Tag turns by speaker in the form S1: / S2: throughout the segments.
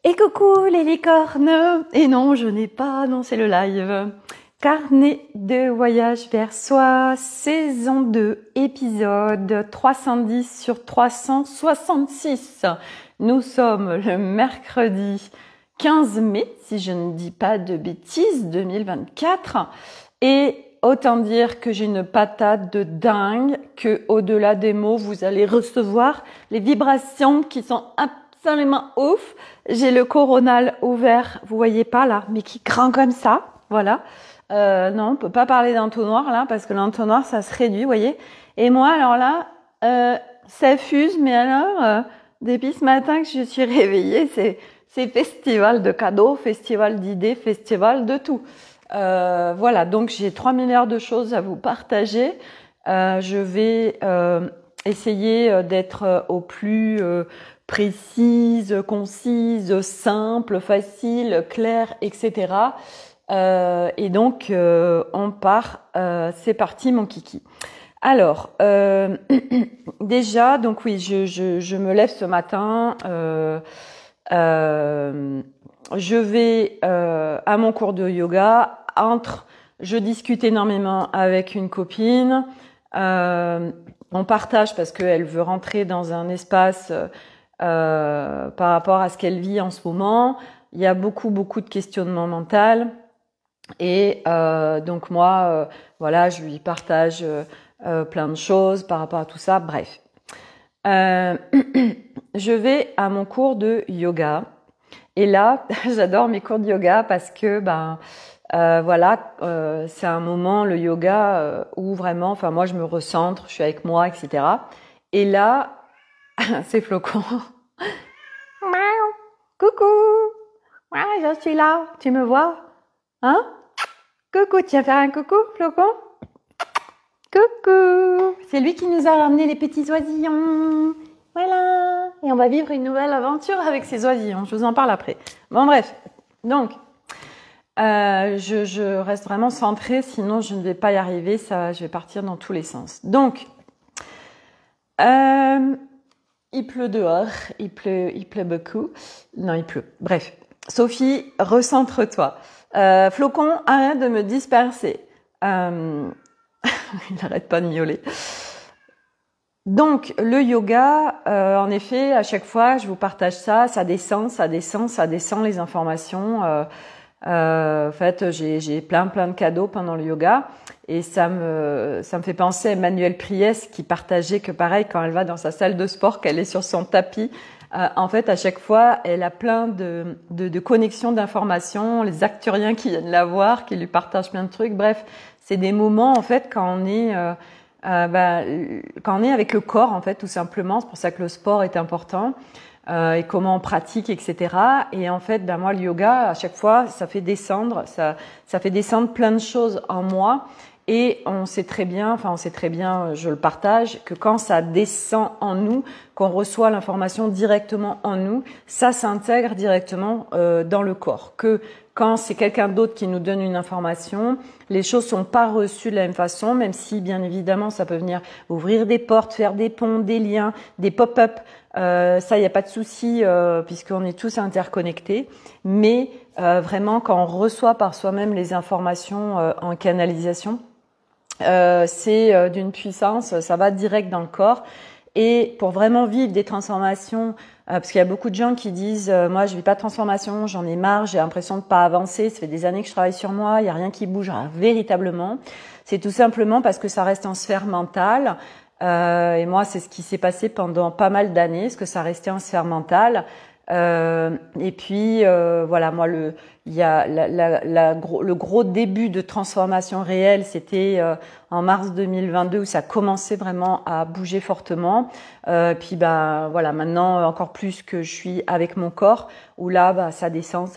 S1: Et coucou les licornes! Et non, je n'ai pas annoncé le live. Carnet de voyage vers soi, saison 2, épisode 310 sur 366. Nous sommes le mercredi 15 mai, si je ne dis pas de bêtises, 2024. Et autant dire que j'ai une patate de dingue, que au-delà des mots, vous allez recevoir les vibrations qui sont absolument ouf. J'ai le coronal ouvert, vous voyez pas là, mais qui grand comme ça, voilà. Non, on peut pas parler d'entonnoir là, parce que l'entonnoir ça se réduit, vous voyez. Et moi, alors là, ça fuse, mais alors, depuis ce matin que je suis réveillée, c'est festival de cadeaux, festival d'idées, festival de tout. Voilà, donc j'ai 3 milliards de choses à vous partager. Je vais essayer d'être au plus précise, concise, simple, facile, claire, etc. Et donc, on part. C'est parti, mon kiki. Alors, déjà, donc oui, je me lève ce matin. Je vais à mon cours de yoga. Je discute énormément avec une copine. On partage parce qu'elle veut rentrer dans un espace par rapport à ce qu'elle vit en ce moment. Il y a beaucoup de questionnements mentaux. Et donc moi, voilà, je lui partage plein de choses par rapport à tout ça. Bref. Je vais à mon cours de yoga. Et là, j'adore mes cours de yoga parce que voilà, c'est un moment, le yoga, où vraiment, enfin moi je me recentre, je suis avec moi, etc. Et là, c'est Flocon. Miaou, coucou, ouais, je suis là, tu me vois, hein? Coucou, tu viens faire un coucou, Flocon? Coucou, c'est lui qui nous a ramené les petits oisillons. Voilà, et on va vivre une nouvelle aventure avec ces oisillons. Je vous en parle après. Bon bref, donc je reste vraiment centrée, sinon je ne vais pas y arriver. Ça, je vais partir dans tous les sens. Donc, il pleut dehors, il pleut beaucoup. Non, il pleut. Bref, Sophie, recentre-toi. Flocon, arrête de me disperser. Il n'arrête pas de miauler. Donc, le yoga, en effet, à chaque fois, je vous partage ça, ça descend les informations. En fait, j'ai plein de cadeaux pendant le yoga et ça me fait penser à Emmanuelle Priès qui partageait que pareil, quand elle va dans sa salle de sport, qu'elle est sur son tapis, en fait, à chaque fois, elle a plein de connexions d'informations, les acturiens qui viennent la voir, qui lui partagent plein de trucs. Bref, c'est des moments, en fait, quand on est avec le corps, en fait, tout simplement. C'est pour ça que le sport est important, et comment on pratique, etc. Et en fait, moi, le yoga, à chaque fois, ça fait descendre plein de choses en moi. Et on sait très bien, je le partage, que quand ça descend en nous, qu'on reçoit l'information directement en nous, ça s'intègre directement dans le corps. Que quand c'est quelqu'un d'autre qui nous donne une information, les choses sont pas reçues de la même façon, même si bien évidemment ça peut venir ouvrir des portes, faire des ponts, des liens, des pop-up. Ça, il n'y a pas de souci puisqu'on est tous interconnectés. Mais vraiment, quand on reçoit par soi-même les informations en canalisation, c'est d'une puissance, ça va direct dans le corps. Et pour vraiment vivre des transformations, parce qu'il y a beaucoup de gens qui disent moi je vis pas de transformation, j'en ai marre, j'ai l'impression de pas avancer, ça fait des années que je travaille sur moi, il y a rien qui bouge véritablement. C'est tout simplement parce que ça reste en sphère mentale. Et moi c'est ce qui s'est passé pendant pas mal d'années, parce que ça restait en sphère mentale. Et puis voilà, moi le gros début de transformation réelle, c'était en mars 2022 où ça commençait vraiment à bouger fortement. Puis voilà, maintenant encore plus que je suis avec mon corps, où là ça descend.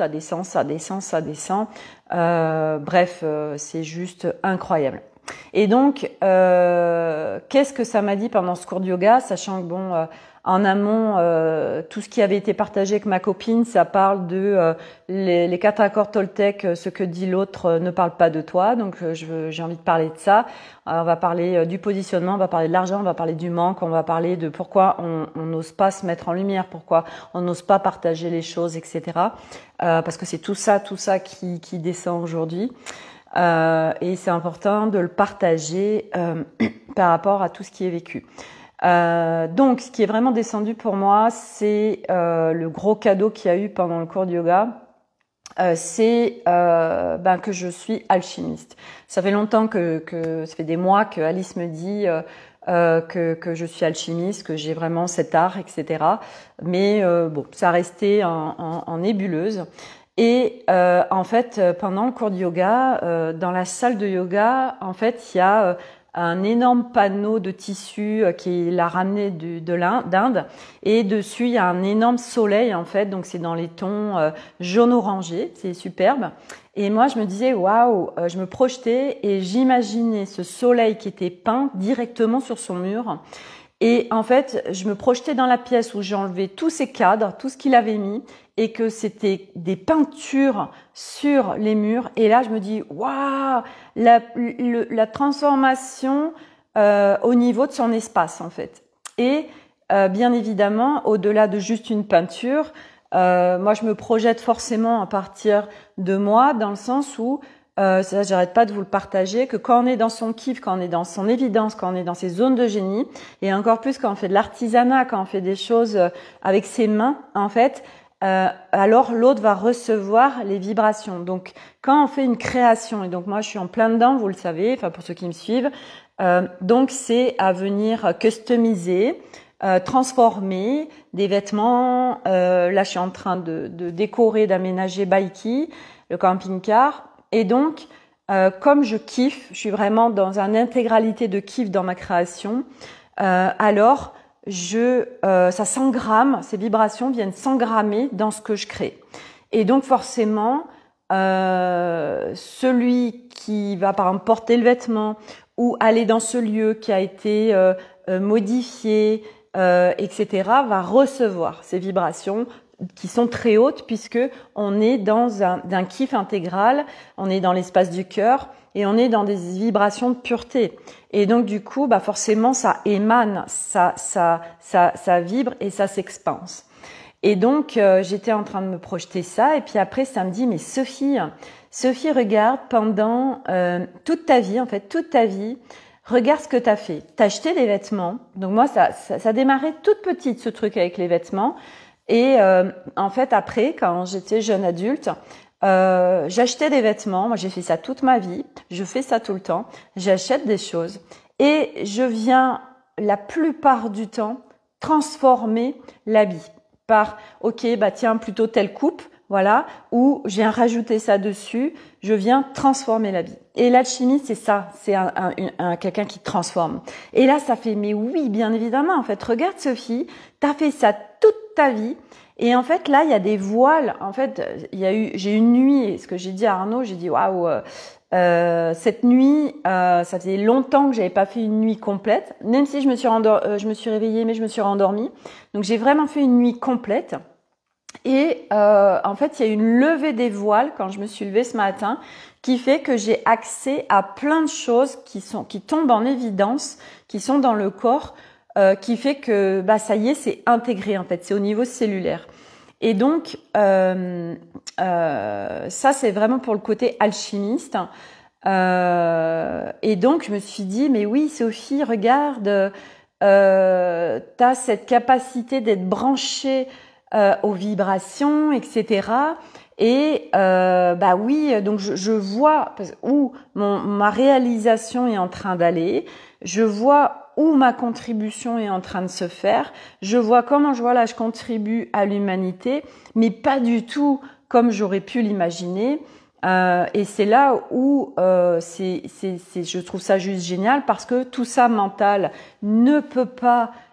S1: Bref, c'est juste incroyable. Et donc, qu'est-ce que ça m'a dit pendant ce cours de yoga, sachant que bon, en amont, tout ce qui avait été partagé avec ma copine, ça parle de les 4 accords Toltec, ce que dit l'autre ne parle pas de toi. Donc, j'ai envie de parler de ça. On va parler du positionnement, on va parler de l'argent, on va parler du manque, on va parler de pourquoi on n'ose pas se mettre en lumière, pourquoi on n'ose pas partager les choses, etc. Parce que c'est tout ça qui descend aujourd'hui. Et c'est important de le partager par rapport à tout ce qui est vécu. Donc, ce qui est vraiment descendu pour moi, c'est le gros cadeau qu'il y a eu pendant le cours de yoga. C'est que je suis alchimiste. Ça fait longtemps ça fait des mois que Alice me dit que je suis alchimiste, que j'ai vraiment cet art, etc. Mais bon, ça restait en nébuleuse. Et en fait, pendant le cours de yoga, dans la salle de yoga, en fait, il y a un énorme panneau de tissu qu'il a ramené d'Inde, et dessus il y a un énorme soleil en fait, donc c'est dans les tons jaune-orangé, c'est superbe. Et moi je me disais waouh, je me projetais et j'imaginais ce soleil qui était peint directement sur son mur. Et en fait, je me projetais dans la pièce où j'ai enlevé tous ces cadres, tout ce qu'il avait mis, et que c'était des peintures sur les murs. Et là, je me dis, waouh, la transformation au niveau de son espace, en fait. Et bien évidemment, au-delà de juste une peinture, moi, je me projette forcément à partir de moi, dans le sens où ça, j'arrête pas de vous le partager, que quand on est dans son kiff, quand on est dans son évidence, quand on est dans ses zones de génie, et encore plus quand on fait de l'artisanat, quand on fait des choses avec ses mains, en fait, alors l'autre va recevoir les vibrations. Donc, quand on fait une création, et donc moi je suis en plein dedans, vous le savez, enfin pour ceux qui me suivent, donc c'est à venir customiser, transformer des vêtements. Là, je suis en train de décorer, d'aménager Baiki, le camping-car. Et donc, comme je kiffe, je suis vraiment dans une intégralité de kiff dans ma création, alors ça s'engramme, ces vibrations viennent s'engrammer dans ce que je crée. Et donc forcément, celui qui va par exemple porter le vêtement ou aller dans ce lieu qui a été modifié, etc., va recevoir ces vibrations qui sont très hautes, puisque on est dans un kiff intégral, on est dans l'espace du cœur et on est dans des vibrations de pureté. Et donc du coup, forcément, ça émane, ça vibre et ça s'expanse. Et donc j'étais en train de me projeter ça, et puis après ça me dit, mais Sophie, regarde, pendant toute ta vie, regarde ce que tu as fait. Tu as acheté des vêtements. Donc moi, ça démarrait toute petite, ce truc avec les vêtements. Et en fait, après, quand j'étais jeune adulte, j'achetais des vêtements. Moi, j'ai fait ça toute ma vie. Je fais ça tout le temps. J'achète des choses. Et je viens, la plupart du temps, transformer l'habit par, ok, tiens, plutôt telle coupe, voilà, ou je viens rajouter ça dessus, je viens transformer l'habit. Et l'alchimie, c'est ça, c'est quelqu'un qui transforme. Et là, ça fait, mais oui, bien évidemment, en fait, regarde Sophie, t'as fait ça toute ta vie. Et en fait, là, il y a des voiles. En fait, j'ai une nuit, et ce que j'ai dit à Arnaud, j'ai dit, waouh, cette nuit, ça faisait longtemps que j'avais pas fait une nuit complète, même si je me suis réveillée, mais je me suis rendormie. Donc, j'ai vraiment fait une nuit complète. Et en fait, il y a une levée des voiles quand je me suis levée ce matin, qui fait que j'ai accès à plein de choses qui tombent en évidence, qui sont dans le corps, qui fait que ça y est, c'est intégré en fait, c'est au niveau cellulaire. Et donc ça c'est vraiment pour le côté alchimiste. Et donc je me suis dit, mais oui Sophie, regarde, t'as cette capacité d'être branchée aux vibrations, etc. Et oui, donc je vois où ma réalisation est en train d'aller, je vois où ma contribution est en train de se faire, je vois comment je contribue à l'humanité, mais pas du tout comme j'aurais pu l'imaginer. Et c'est là où je trouve ça juste génial, parce que tout ça,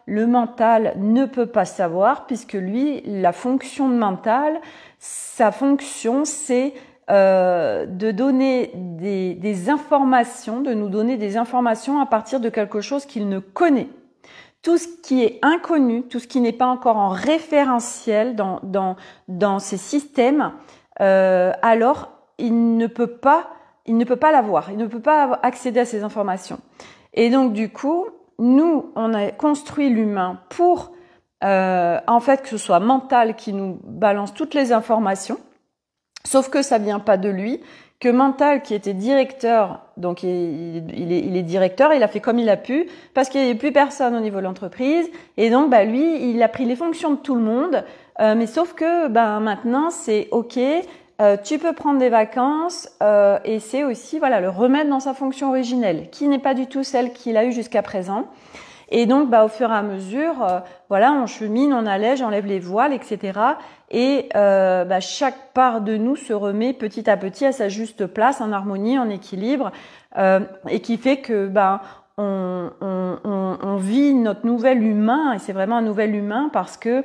S1: le mental ne peut pas savoir, puisque lui, la fonction de mental, sa fonction, c'est de donner des informations, de nous donner des informations à partir de quelque chose qu'il ne connaît. Tout ce qui est inconnu, tout ce qui n'est pas encore en référentiel dans ces systèmes, alors il ne peut pas l'avoir, il ne peut pas accéder à ces informations. Et donc du coup, nous, on a construit l'humain pour en fait que ce soit mental qui nous balance toutes les informations, sauf que ça vient pas de lui, que mental qui était directeur, donc il est directeur, il a fait comme il a pu, parce qu'il n'y avait plus personne au niveau de l'entreprise, et donc lui, il a pris les fonctions de tout le monde, mais sauf que maintenant c'est ok, tu peux prendre des vacances, et c'est aussi le remettre dans sa fonction originelle, qui n'est pas du tout celle qu'il a eue jusqu'à présent. Et donc, au fur et à mesure, on chemine, on allège, on enlève les voiles, etc. Et chaque part de nous se remet petit à petit à sa juste place, en harmonie, en équilibre, et qui fait que on vit notre nouvel humain. Et c'est vraiment un nouvel humain parce que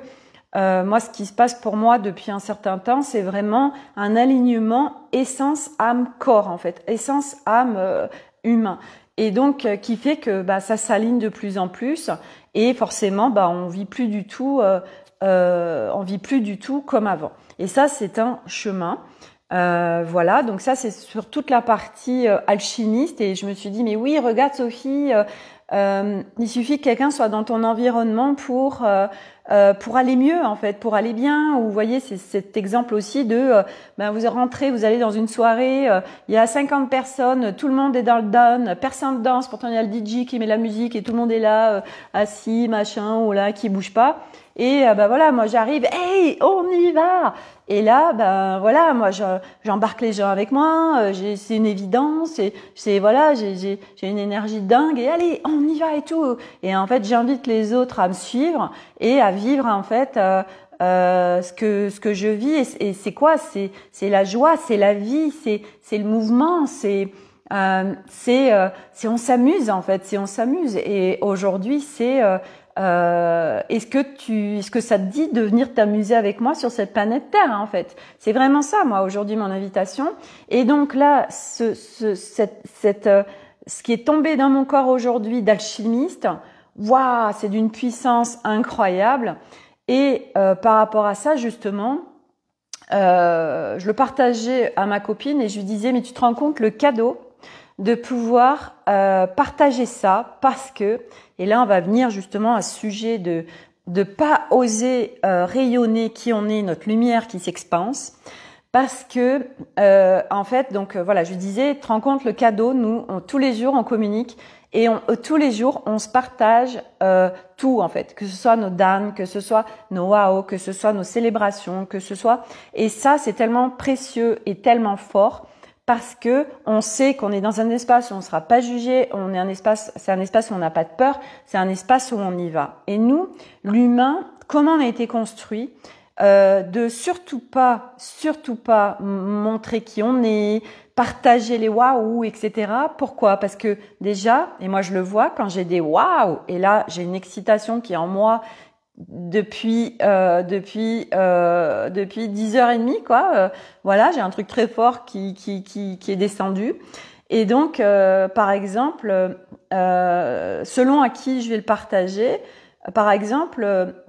S1: moi, ce qui se passe pour moi depuis un certain temps, c'est vraiment un alignement essence âme corps en fait, essence âme humain. Et donc, qui fait que ça s'aligne de plus en plus, et forcément, on vit plus du tout comme avant. Et ça, c'est un chemin. Voilà, donc ça, c'est sur toute la partie alchimiste. Et je me suis dit, mais oui, regarde Sophie, il suffit que quelqu'un soit dans ton environnement pour aller mieux en fait, pour aller bien. Ou vous voyez, c'est cet exemple aussi de vous rentrez, vous allez dans une soirée, il y a 50 personnes, tout le monde est dans le down, personne danse, pourtant il y a le DJ qui met la musique et tout le monde est là assis, machin, ou là qui bouge pas. Et moi j'arrive, hey, on y va. Et là moi j'embarque les gens avec moi, c'est une évidence, et j'ai une énergie dingue, et allez, on y va et tout. Et en fait, j'invite les autres à me suivre et à vivre en fait ce que je vis. Et c'est quoi? C'est la joie, c'est la vie, c'est le mouvement, c'est on s'amuse en fait, c'est on s'amuse. Et aujourd'hui, c'est est-ce que ça te dit de venir t'amuser avec moi sur cette planète Terre en fait? C'est vraiment ça, moi, aujourd'hui, mon invitation. Et donc là, ce qui est tombé dans mon corps aujourd'hui d'alchimiste, waouh, c'est d'une puissance incroyable. Et par rapport à ça, justement, je le partageais à ma copine et je lui disais, mais tu te rends compte le cadeau de pouvoir partager ça, parce que, et là on va venir justement à ce sujet de pas oser rayonner qui on est, notre lumière qui s'expanse, parce que en fait, donc je lui disais, tu te rends compte le cadeau, nous tous les jours on communique et tous les jours on se partage tout en fait, que ce soit nos dames, que ce soit nos waouh, que ce soit nos célébrations, que ce soit, et ça c'est tellement précieux et tellement fort. Parce que on sait qu'on est dans un espace où on ne sera pas jugé, c'est un espace où on n'a pas de peur, c'est un espace où on y va. Et nous, l'humain, comment on a été construit, de surtout pas montrer qui on est, partager les waouh, etc. Pourquoi? Parce que déjà, et moi je le vois quand j'ai des waouh, et là j'ai une excitation qui est en moi depuis 10h30 quoi, j'ai un truc très fort qui est descendu. Et donc par exemple selon à qui je vais le partager, par exemple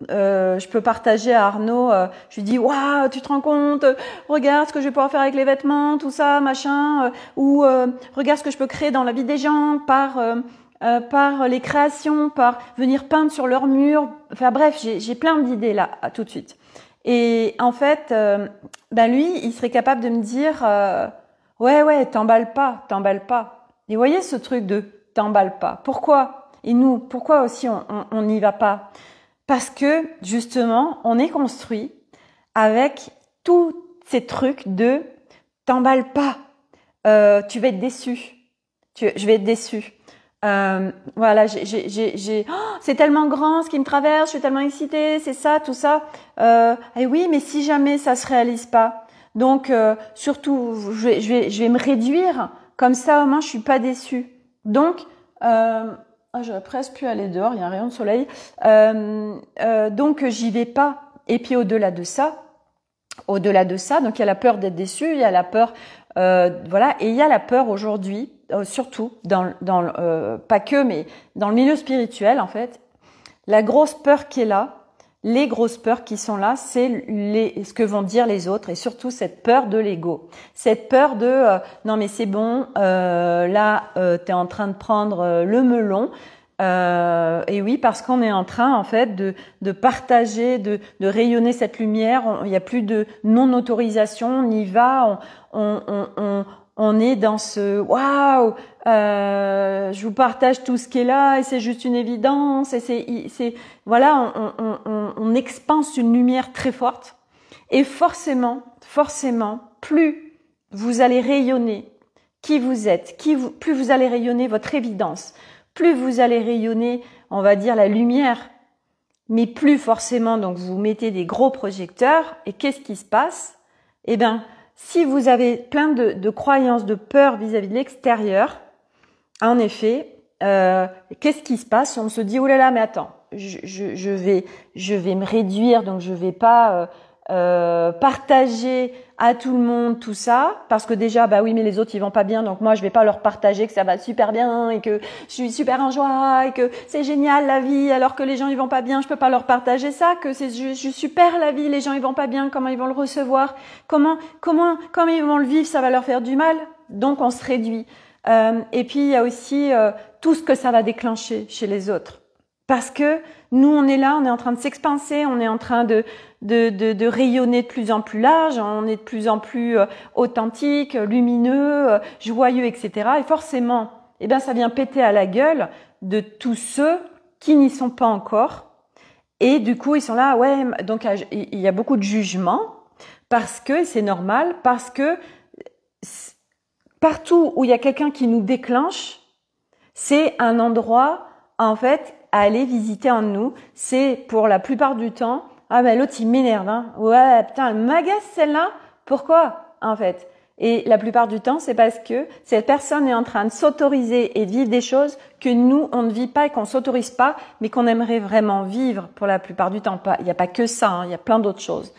S1: je peux partager à Arnaud, je lui dis waouh, tu te rends compte, regarde ce que je vais pouvoir faire avec les vêtements, tout ça machin, ou regarde ce que je peux créer dans la vie des gens par les créations, par venir peindre sur leur mur. Enfin bref, j'ai plein d'idées là, tout de suite. Et en fait, lui, il serait capable de me dire ouais, t'emballes pas. Et vous voyez ce truc de t'emballes pas. Pourquoi? Et nous, pourquoi aussi on n'y va pas? Parce que justement, on est construit avec tous ces trucs de t'emballes pas. Tu vas être déçu. Je vais être déçu. C'est tellement grand ce qui me traverse, je suis tellement excitée, c'est ça, tout ça. Et oui, mais si jamais ça se réalise pas, donc surtout, je vais me réduire, comme ça au moins je suis pas déçue. Donc, j'aurais presque pu aller dehors, il y a un rayon de soleil. Donc j'y vais pas. Et puis au-delà de ça, au-delà de ça. Donc il y a la peur d'être déçu, il y a la peur, voilà, et il y a la peur aujourd'hui, surtout pas que, mais dans le milieu spirituel en fait, la grosse peur qui est là. Les grosses peurs qui sont là, c'est ce que vont dire les autres et surtout cette peur de l'ego. Cette peur de non mais c'est bon, là t'es en train de prendre le melon. Et oui, parce qu'on est en train en fait de partager, de rayonner cette lumière. Il n'y a plus de non-autorisation, on y va, on est dans ce waouh, je vous partage tout ce qui est là et c'est juste une évidence et c'est voilà, on expanse une lumière très forte et forcément, plus vous allez rayonner qui vous êtes, plus vous allez rayonner votre évidence, plus vous allez rayonner, on va dire la lumière, mais plus forcément donc vous mettez des gros projecteurs et qu'est-ce qui se passe? Eh bien si vous avez plein de croyances, de peur vis-à-vis de l'extérieur, en effet, qu'est-ce qui se passe? On se dit, oh là là, mais attends, je vais me réduire, donc je vais pas partager à tout le monde tout ça, parce que déjà, bah oui, mais les autres, ils vont pas bien, donc moi, je vais pas leur partager que ça va super bien, et que je suis super en joie, et que c'est génial la vie, alors que les gens, ils vont pas bien, je peux pas leur partager ça, que je suis super la vie, les gens, ils vont pas bien, comment ils vont le recevoir, comment ils vont le vivre, ça va leur faire du mal, donc on se réduit. Et puis, il y a aussi tout ce que ça va déclencher chez les autres. Parce que nous, on est là, on est en train de s'expanser, on est en train de rayonner de plus en plus large, on est de plus en plus authentique, lumineux, joyeux, etc. Et forcément, eh ben, ça vient péter à la gueule de tous ceux qui n'y sont pas encore. Et du coup, ils sont là, ouais, donc il y a beaucoup de jugement, parce que c'est normal, parce que partout où il y a quelqu'un qui nous déclenche, c'est un endroit, en fait, à aller visiter en nous. C'est pour la plupart du temps, ah ben l'autre il m'énerve, hein. Ouais, putain, elle m'agace celle-là. Pourquoi, en fait? Et la plupart du temps, c'est parce que cette personne est en train de s'autoriser et de vivre des choses que nous, on ne vit pas et qu'on s'autorise pas, mais qu'on aimerait vraiment vivre pour la plupart du temps. Il n'y a pas que ça, hein, il y a plein d'autres choses.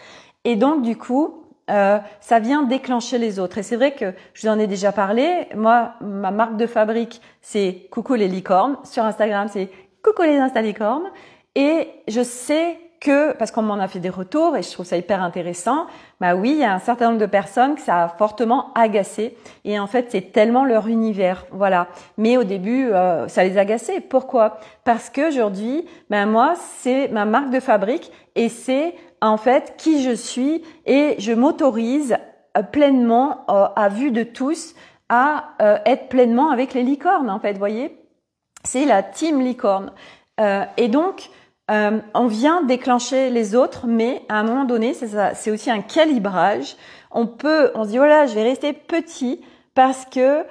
S1: Et donc, du coup, ça vient déclencher les autres. Et c'est vrai que je vous en ai déjà parlé. Moi, ma marque de fabrique, c'est Coucou les licornes. Sur Instagram, c'est Coucou les Instalicornes. Et je sais que, parce qu'on m'en a fait des retours et je trouve ça hyper intéressant, bah oui, il y a un certain nombre de personnes que ça a fortement agacé. Et en fait, c'est tellement leur univers, voilà. Mais au début, ça les agaçait. Pourquoi? Parce qu'aujourd'hui, ben moi, c'est ma marque de fabrique et c'est en fait qui je suis et je m'autorise pleinement, à vue de tous, à être pleinement avec les licornes, en fait, vous voyez. C'est la team licorne. Et donc, on vient déclencher les autres, mais à un moment donné, c'est aussi un calibrage. On se dit, voilà, je vais rester petit parce que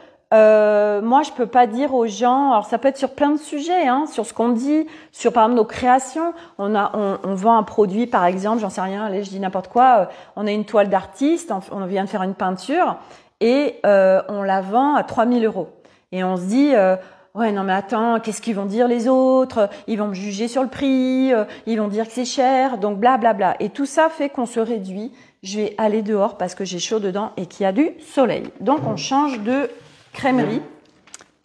S1: moi, je peux pas dire aux gens, alors ça peut être sur plein de sujets, hein, sur ce qu'on dit, sur par exemple nos créations. On vend un produit, par exemple, j'en sais rien, allez, je dis n'importe quoi, on a une toile d'artiste, on vient de faire une peinture et on la vend à 3 000 €. Et on se dit, ouais, non mais attends, qu'est-ce qu'ils vont dire les autres? Ils vont me juger sur le prix, ils vont dire que c'est cher, donc blablabla. Et tout ça fait qu'on se réduit. Je vais aller dehors parce que j'ai chaud dedans et qu'il y a du soleil. Donc on change de crèmerie.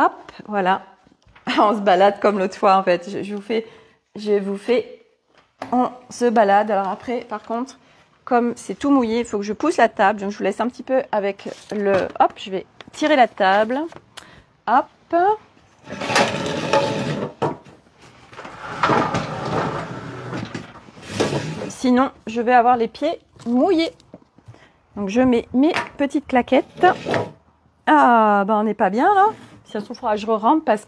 S1: Hop, voilà. On se balade comme l'autre fois en fait. On se balade. Alors après, par contre, comme c'est tout mouillé, il faut que je pousse la table. Donc je vous laisse un petit peu avec le... Hop, je vais tirer la table. Hop. Sinon, je vais avoir les pieds mouillés. Donc, je mets mes petites claquettes. Ah, ben on n'est pas bien là. Si ça se trouve, je re-rentre parce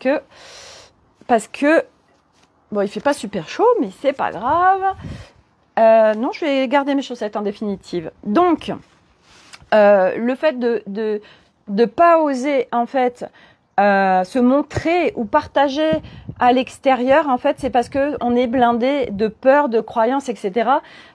S1: que bon, il fait pas super chaud, mais c'est pas grave. Non, je vais garder mes chaussettes en définitive. Donc, le fait de pas oser en fait se montrer ou partager à l'extérieur, en fait, c'est parce que on est blindé de peur, de croyances, etc.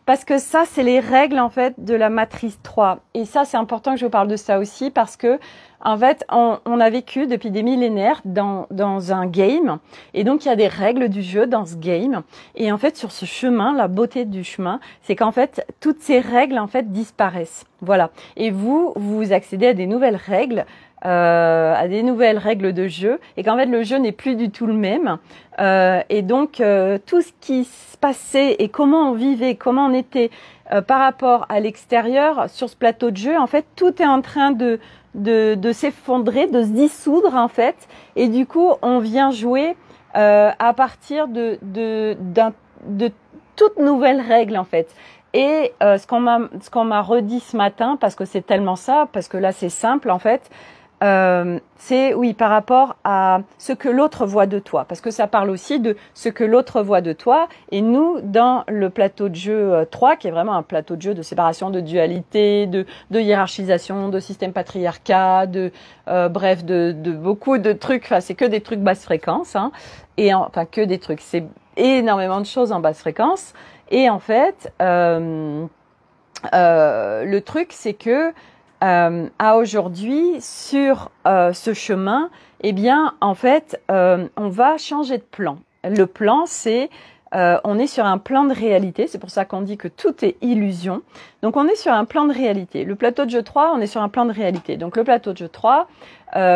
S1: Parce que ça, c'est les règles, en fait, de la matrice 3. Et ça, c'est important que je vous parle de ça aussi parce que, en fait, on a vécu depuis des millénaires dans un game. Et donc, il y a des règles du jeu dans ce game. Et en fait, sur ce chemin, la beauté du chemin, c'est qu'en fait, toutes ces règles, en fait, disparaissent. Voilà. Et vous accédez à des nouvelles règles. À des nouvelles règles de jeu et qu'en fait le jeu n'est plus du tout le même et donc tout ce qui se passait et comment on vivait, comment on était par rapport à l'extérieur sur ce plateau de jeu, en fait tout est en train de s'effondrer, de se dissoudre en fait et du coup on vient jouer à partir de toutes nouvelles règles en fait. Et ce qu'on m'a redit ce matin, parce que c'est tellement ça, parce que là c'est simple en fait, c'est oui par rapport à ce que l'autre voit de toi, parce que ça parle aussi de ce que l'autre voit de toi. Et nous, dans le plateau de jeu 3, qui est vraiment un plateau de jeu de séparation, de dualité, de hiérarchisation, de système patriarcat, bref, de beaucoup de trucs. Enfin, c'est que des trucs basse fréquence, hein, enfin que des trucs. C'est énormément de choses en basse fréquence. Et en fait, le truc, c'est que à aujourd'hui, sur ce chemin, eh bien, en fait, on va changer de plan. Le plan, c'est on est sur un plan de réalité. C'est pour ça qu'on dit que tout est illusion. Donc, on est sur un plan de réalité. Le plateau de jeu 3, on est sur un plan de réalité. Donc, le plateau de jeu 3,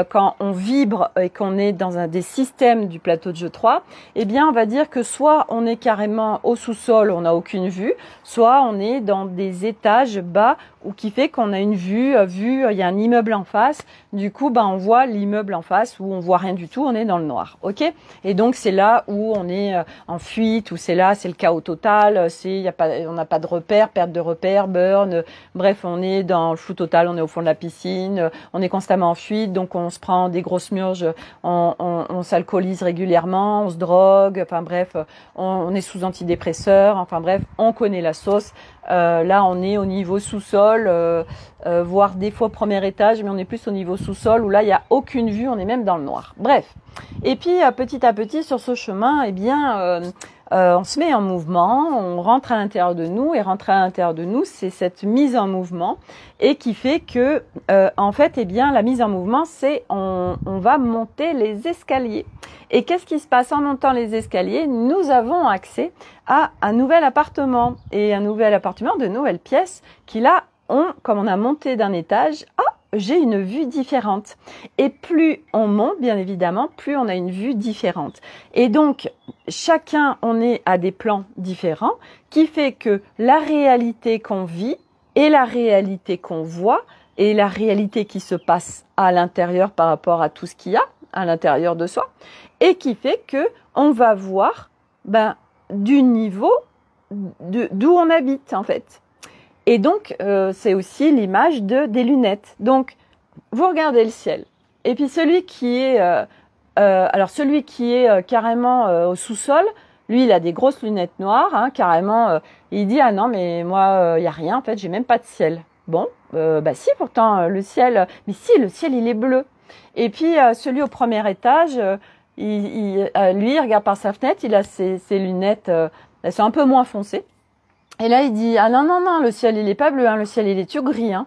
S1: quand on vibre et qu'on est dans des systèmes du plateau de jeu 3, eh bien, on va dire que soit on est carrément au sous-sol, on n'a aucune vue, soit on est dans des étages bas ou qui fait qu'on a une vue, il y a un immeuble en face. Du coup, on voit l'immeuble en face ou on voit rien du tout, on est dans le noir. OK? Et donc, c'est là où on est en fuite, ou c'est le chaos total, on n'a pas de repères, perte de repères, burn, bref, on est dans le flou total, on est au fond de la piscine, on est constamment en fuite, donc on se prend des grosses murges, on s'alcoolise régulièrement, on se drogue, enfin bref, on est sous antidépresseurs, enfin bref, on connaît la sauce. Là, on est au niveau sous-sol, voire des fois premier étage, mais on est plus au niveau sous-sol où là, il n'y a aucune vue, on est même dans le noir. Bref. Et puis, petit à petit, sur ce chemin, eh bien, on se met en mouvement, on rentre à l'intérieur de nous, et rentrer à l'intérieur de nous, c'est cette mise en mouvement, et qui fait que, en fait, eh bien, la mise en mouvement, c'est on va monter les escaliers. Et qu'est-ce qui se passe en montant les escaliers? Nous avons accès à un nouvel appartement, et un nouvel appartement de nouvelles pièces qui là comme on a monté d'un étage, j'ai une vue différente. Et plus on monte, bien évidemment, plus on a une vue différente. Et donc, chacun, on est à des plans différents, qui fait que la réalité qu'on vit et la réalité qu'on voit et la réalité qui se passe à l'intérieur par rapport à tout ce qu'il y a à l'intérieur de soi, et qui fait que on va voir du niveau d'où on habite en fait. Et donc, c'est aussi l'image des lunettes. Donc, vous regardez le ciel. Et puis, celui qui est carrément au sous-sol, lui, il a des grosses lunettes noires, hein, carrément. Il dit, ah non, mais moi, il y a rien, en fait, j'ai même pas de ciel. Bon, si, pourtant, le ciel, mais si, le ciel, il est bleu. Et puis, celui au premier étage, lui, il regarde par sa fenêtre, il a ses lunettes, elles sont un peu moins foncées. Et là, il dit, ah non, le ciel, il est pas bleu, hein, le ciel, il est tout gris, hein.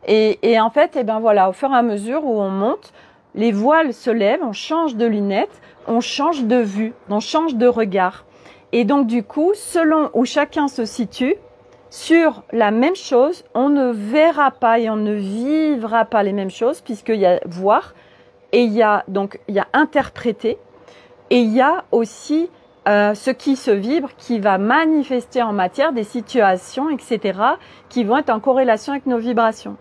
S1: Et en fait, voilà, au fur et à mesure où on monte, les voiles se lèvent, on change de lunettes, on change de vue, on change de regard. Et donc, du coup, selon où chacun se situe, sur la même chose, on ne verra pas et on ne vivra pas les mêmes choses, puisqu'il y a voir, et il y a interpréter, et il y a aussi ce qui se vibre, qui va manifester en matière des situations, etc., qui vont être en corrélation avec nos vibrations.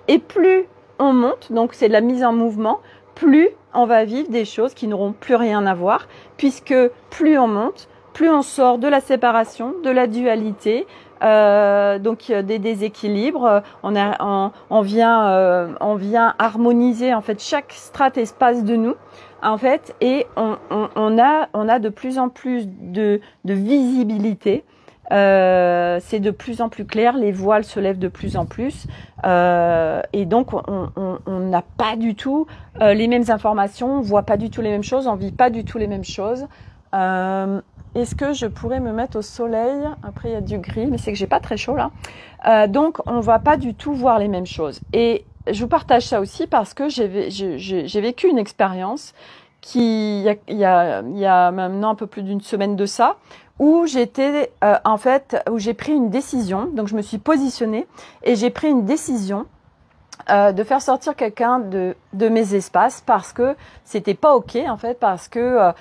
S1: Et plus on monte, donc c'est de la mise en mouvement, plus on va vivre des choses qui n'auront plus rien à voir, puisque plus on monte, plus on sort de la séparation, de la dualité, donc des déséquilibres. On vient harmoniser en fait chaque strate espace de nous. En fait, et on a de plus en plus de visibilité, c'est de plus en plus clair, les voiles se lèvent de plus en plus, et donc on n'a pas du tout les mêmes informations, on voit pas du tout les mêmes choses, on vit pas du tout les mêmes choses. Est-ce que je pourrais me mettre au soleil? Après, il y a du gris, mais c'est que j'ai pas très chaud là. Donc, on va pas du tout voir les mêmes choses. Et je vous partage ça aussi parce que j'ai vécu une expérience il y a maintenant un peu plus d'une semaine de ça, où j'étais en fait, où j'ai pris une décision. Donc, je me suis positionnée et j'ai pris une décision de faire sortir quelqu'un de mes espaces parce que c'était pas ok en fait, parce que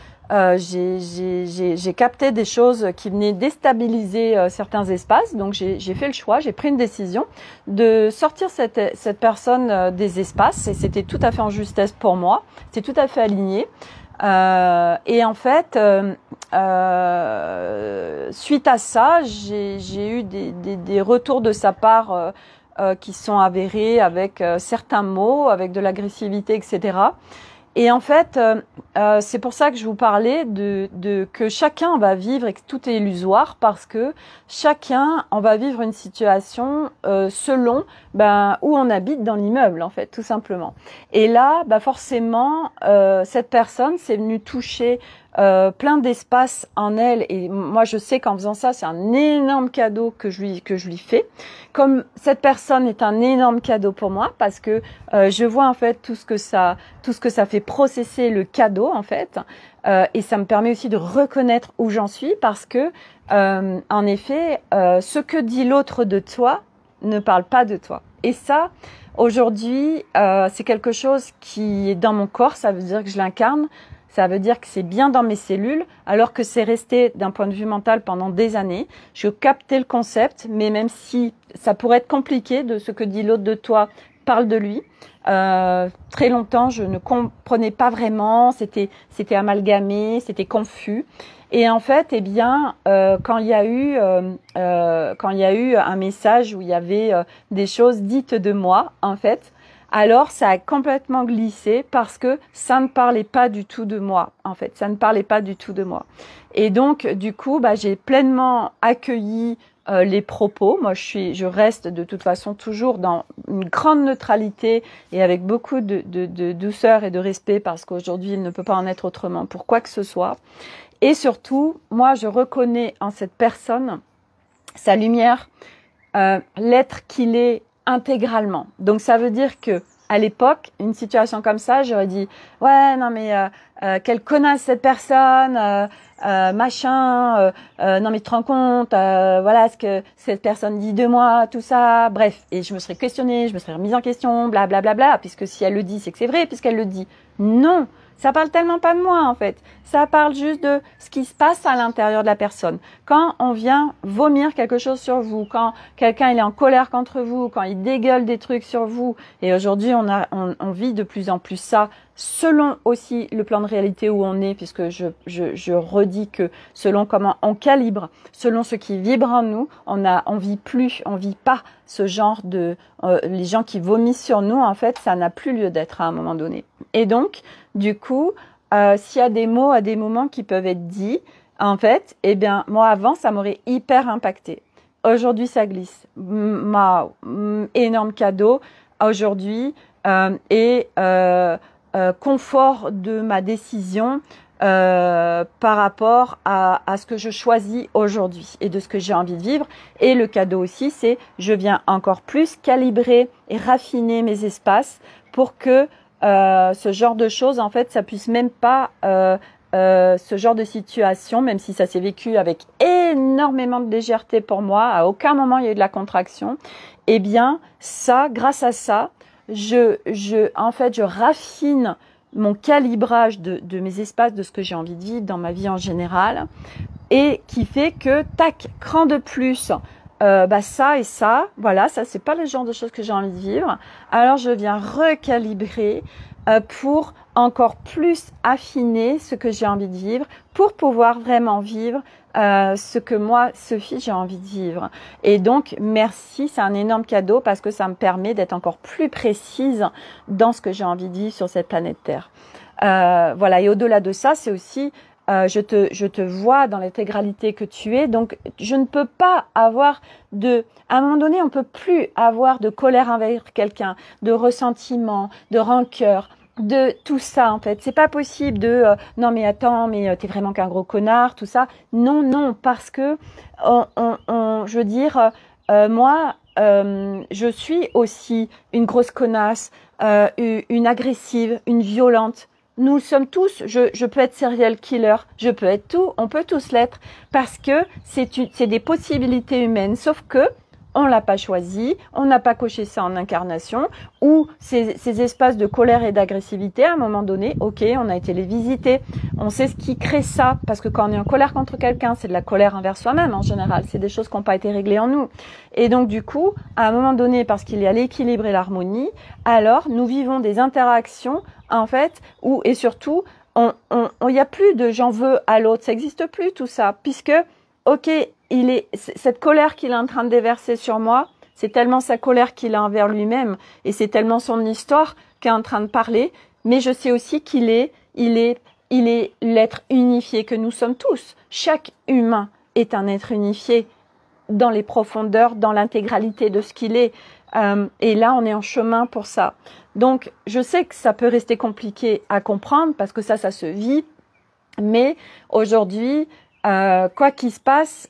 S1: j'ai capté des choses qui venaient déstabiliser certains espaces. Donc j'ai fait le choix, j'ai pris une décision de sortir cette personne des espaces, et c'était tout à fait en justesse pour moi, c'est tout à fait aligné. Et en fait, suite à ça, j'ai eu des retours de sa part qui sont avérés avec certains mots, avec de l'agressivité, etc. Et en fait, c'est pour ça que je vous parlais de que chacun va vivre et que tout est illusoire, parce que chacun on va vivre une situation selon où on habite dans l'immeuble, en fait, tout simplement. Et là, forcément, cette personne s'est venue toucher plein d'espace en elle, et moi je sais qu'en faisant ça, c'est un énorme cadeau que je lui fais. Comme cette personne est un énorme cadeau pour moi, parce que je vois en fait tout ce que ça fait processer le cadeau en fait, et ça me permet aussi de reconnaître où j'en suis, parce que en effet, ce que dit l'autre de toi ne parle pas de toi. Et ça, aujourd'hui, c'est quelque chose qui est dans mon corps, ça veut dire que je l'incarne. Ça veut dire que c'est bien dans mes cellules, alors que c'est resté d'un point de vue mental pendant des années. Je captais le concept, mais même si ça pourrait être compliqué de ce que dit l'autre de toi, parle de lui. Très longtemps, je ne comprenais pas vraiment, c'était amalgamé, c'était confus. Et en fait, eh bien, quand il y a eu un message où il y avait des choses dites de moi, en fait, alors ça a complètement glissé, parce que ça ne parlait pas du tout de moi, en fait. Ça ne parlait pas du tout de moi. Et donc, du coup, j'ai pleinement accueilli les propos. Moi, je reste de toute façon toujours dans une grande neutralité et avec beaucoup de douceur et de respect, parce qu'aujourd'hui, il ne peut pas en être autrement pour quoi que ce soit. Et surtout, moi, je reconnais en cette personne sa lumière, l'être qu'il est intégralement. Donc ça veut dire que à l'époque, une situation comme ça, j'aurais dit ouais non mais quelle connasse cette personne, machin, non mais tu te rends compte, voilà ce que cette personne dit de moi, tout ça, bref. Et je me serais questionnée, je me serais remise en question, bla bla bla bla, puisque si elle le dit, c'est que c'est vrai, puisqu'elle le dit. Non, ça parle tellement pas de moi en fait. Ça parle juste de ce qui se passe à l'intérieur de la personne. Quand on vient vomir quelque chose sur vous, quand quelqu'un il est en colère contre vous, quand il dégueule des trucs sur vous, et aujourd'hui on vit de plus en plus ça, selon aussi le plan de réalité où on est, puisque je redis que selon comment on calibre, selon ce qui vibre en nous, on vit pas ce genre de les gens qui vomissent sur nous, en fait, ça n'a plus lieu d'être à un moment donné. Et donc, du coup, s'il y a des mots à des moments qui peuvent être dits, en fait, eh bien, moi avant, ça m'aurait hyper impacté. Aujourd'hui, ça glisse. Énorme cadeau aujourd'hui, et confort de ma décision par rapport à ce que je choisis aujourd'hui et de ce que j'ai envie de vivre. Et le cadeau aussi, c'est je viens encore plus calibrer et raffiner mes espaces pour que ce genre de choses, en fait, ça puisse même pas ce genre de situation, même si ça s'est vécu avec énormément de légèreté pour moi, à aucun moment il y a eu de la contraction, eh bien ça, grâce à ça, en fait, je raffine mon calibrage de mes espaces, de ce que j'ai envie de vivre dans ma vie en général, et qui fait que, tac, cran de plus, ça et ça, voilà, ça c'est pas le genre de choses que j'ai envie de vivre, alors je viens recalibrer pour encore plus affiner ce que j'ai envie de vivre, pour pouvoir vraiment vivre ce que moi, Sophie, j'ai envie de vivre. Et donc, merci, c'est un énorme cadeau, parce que ça me permet d'être encore plus précise dans ce que j'ai envie de vivre sur cette planète Terre. Voilà, et au-delà de ça, c'est aussi je te vois dans l'intégralité que tu es, donc je ne peux pas avoir à un moment donné, on peut plus avoir de colère envers quelqu'un, de ressentiment, de rancœur, de tout ça en fait. C'est pas possible non mais attends, mais t'es vraiment qu'un gros connard, tout ça. Non, non, parce que je veux dire, moi, je suis aussi une grosse connasse, une agressive, une violente. Nous le sommes tous. Je peux être serial killer, je peux être tout. On peut tous l'être parce que c'est des possibilités humaines. Sauf que on l'a pas choisi, on n'a pas coché ça en incarnation, ou ces espaces de colère et d'agressivité, à un moment donné, ok, on a été les visiter, on sait ce qui crée ça, parce que quand on est en colère contre quelqu'un, c'est de la colère envers soi-même en général, c'est des choses qui n'ont pas été réglées en nous. Et donc du coup, à un moment donné, parce qu'il y a l'équilibre et l'harmonie, alors nous vivons des interactions, en fait, et surtout, il y a plus de j'en veux à l'autre, ça n'existe plus tout ça, puisque, ok, cette colère qu'il est en train de déverser sur moi, c'est tellement sa colère qu'il a envers lui-même et c'est tellement son histoire qu'il est en train de parler. Mais je sais aussi qu'il est l'être unifié que nous sommes tous. Chaque humain est un être unifié dans les profondeurs, dans l'intégralité de ce qu'il est. Et là, on est en chemin pour ça. Donc, je sais que ça peut rester compliqué à comprendre parce que ça se vit. Mais aujourd'hui, quoi qu'il se passe,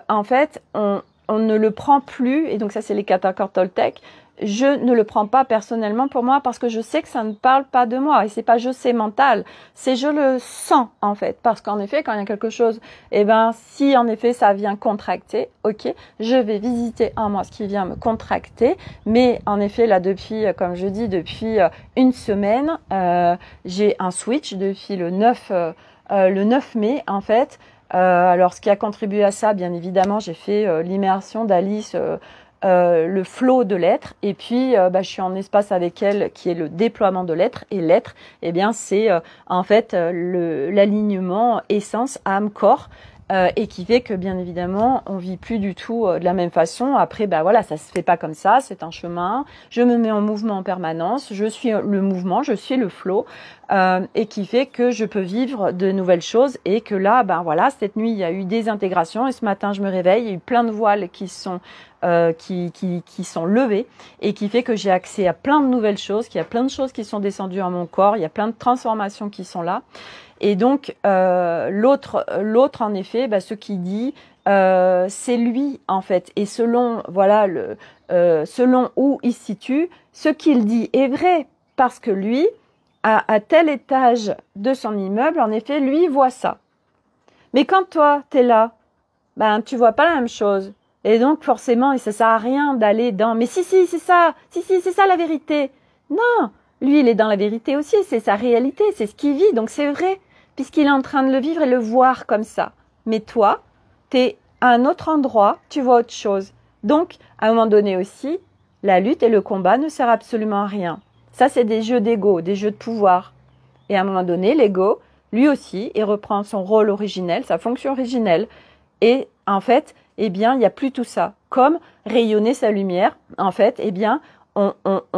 S1: en fait, on ne le prend plus, et donc ça c'est les catacores Toltec, je ne le prends pas personnellement pour moi parce que je sais que ça ne parle pas de moi, et c'est pas je sais mental, c'est je le sens en fait, parce qu'en effet quand il y a quelque chose, si en effet ça vient contracter, ok, je vais visiter en moi ce qui vient me contracter, mais en effet là depuis, comme je dis, depuis une semaine, j'ai un switch depuis le 9 mai en fait. Alors, ce qui a contribué à ça, bien évidemment, j'ai fait l'immersion d'Alice, le flot de l'être, et puis je suis en espace avec elle, qui est le déploiement de l'être, et l'être, eh bien, c'est en fait l'alignement essence, âme, corps, et qui fait que, bien évidemment, on vit plus du tout de la même façon. Après, voilà, ça se fait pas comme ça, c'est un chemin. Je me mets en mouvement en permanence, je suis le mouvement, je suis le flow, et qui fait que je peux vivre de nouvelles choses, et que là, voilà, cette nuit, il y a eu des intégrations, et ce matin, je me réveille, il y a eu plein de voiles qui sont levées, et qui fait que j'ai accès à plein de nouvelles choses, qu'il y a plein de choses qui sont descendues en mon corps, il y a plein de transformations qui sont là. Et donc l'autre en effet, ce qu'il dit, c'est lui en fait. Et selon selon où il se situe, ce qu'il dit est vrai parce que lui, à tel étage de son immeuble, en effet, lui voit ça. Mais quand toi t'es là, tu vois pas la même chose. Et donc forcément, ça sert à rien d'aller dans. Mais si c'est ça, c'est ça la vérité. Non, lui il est dans la vérité aussi, c'est sa réalité, c'est ce qu'il vit, donc c'est vrai. Puisqu'il est en train de le vivre et le voir comme ça. Mais toi, t'es à un autre endroit, tu vois autre chose. Donc, à un moment donné aussi, la lutte et le combat ne servent absolument à rien. Ça, c'est des jeux d'ego, des jeux de pouvoir. Et à un moment donné, l'ego, lui aussi, il reprend son rôle originel, sa fonction originelle. Et en fait, il n'y a plus tout ça. Comme rayonner sa lumière, en fait, on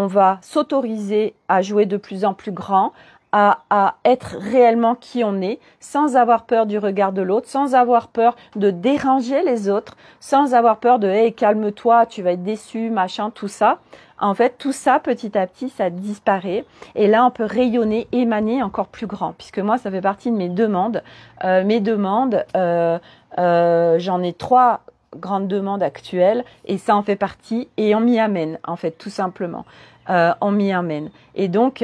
S1: va s'autoriser à jouer de plus en plus grand, à être réellement qui on est, sans avoir peur du regard de l'autre, sans avoir peur de déranger les autres, sans avoir peur de « hey, calme-toi, tu vas être déçu, machin », tout ça. En fait, tout ça, petit à petit, ça disparaît. Et là, on peut rayonner, émaner encore plus grand. Puisque moi, ça fait partie de mes demandes. J'en ai 3 grandes demandes actuelles. Et ça en fait partie. Et on m'y amène, en fait, tout simplement. On m'y amène. Et donc...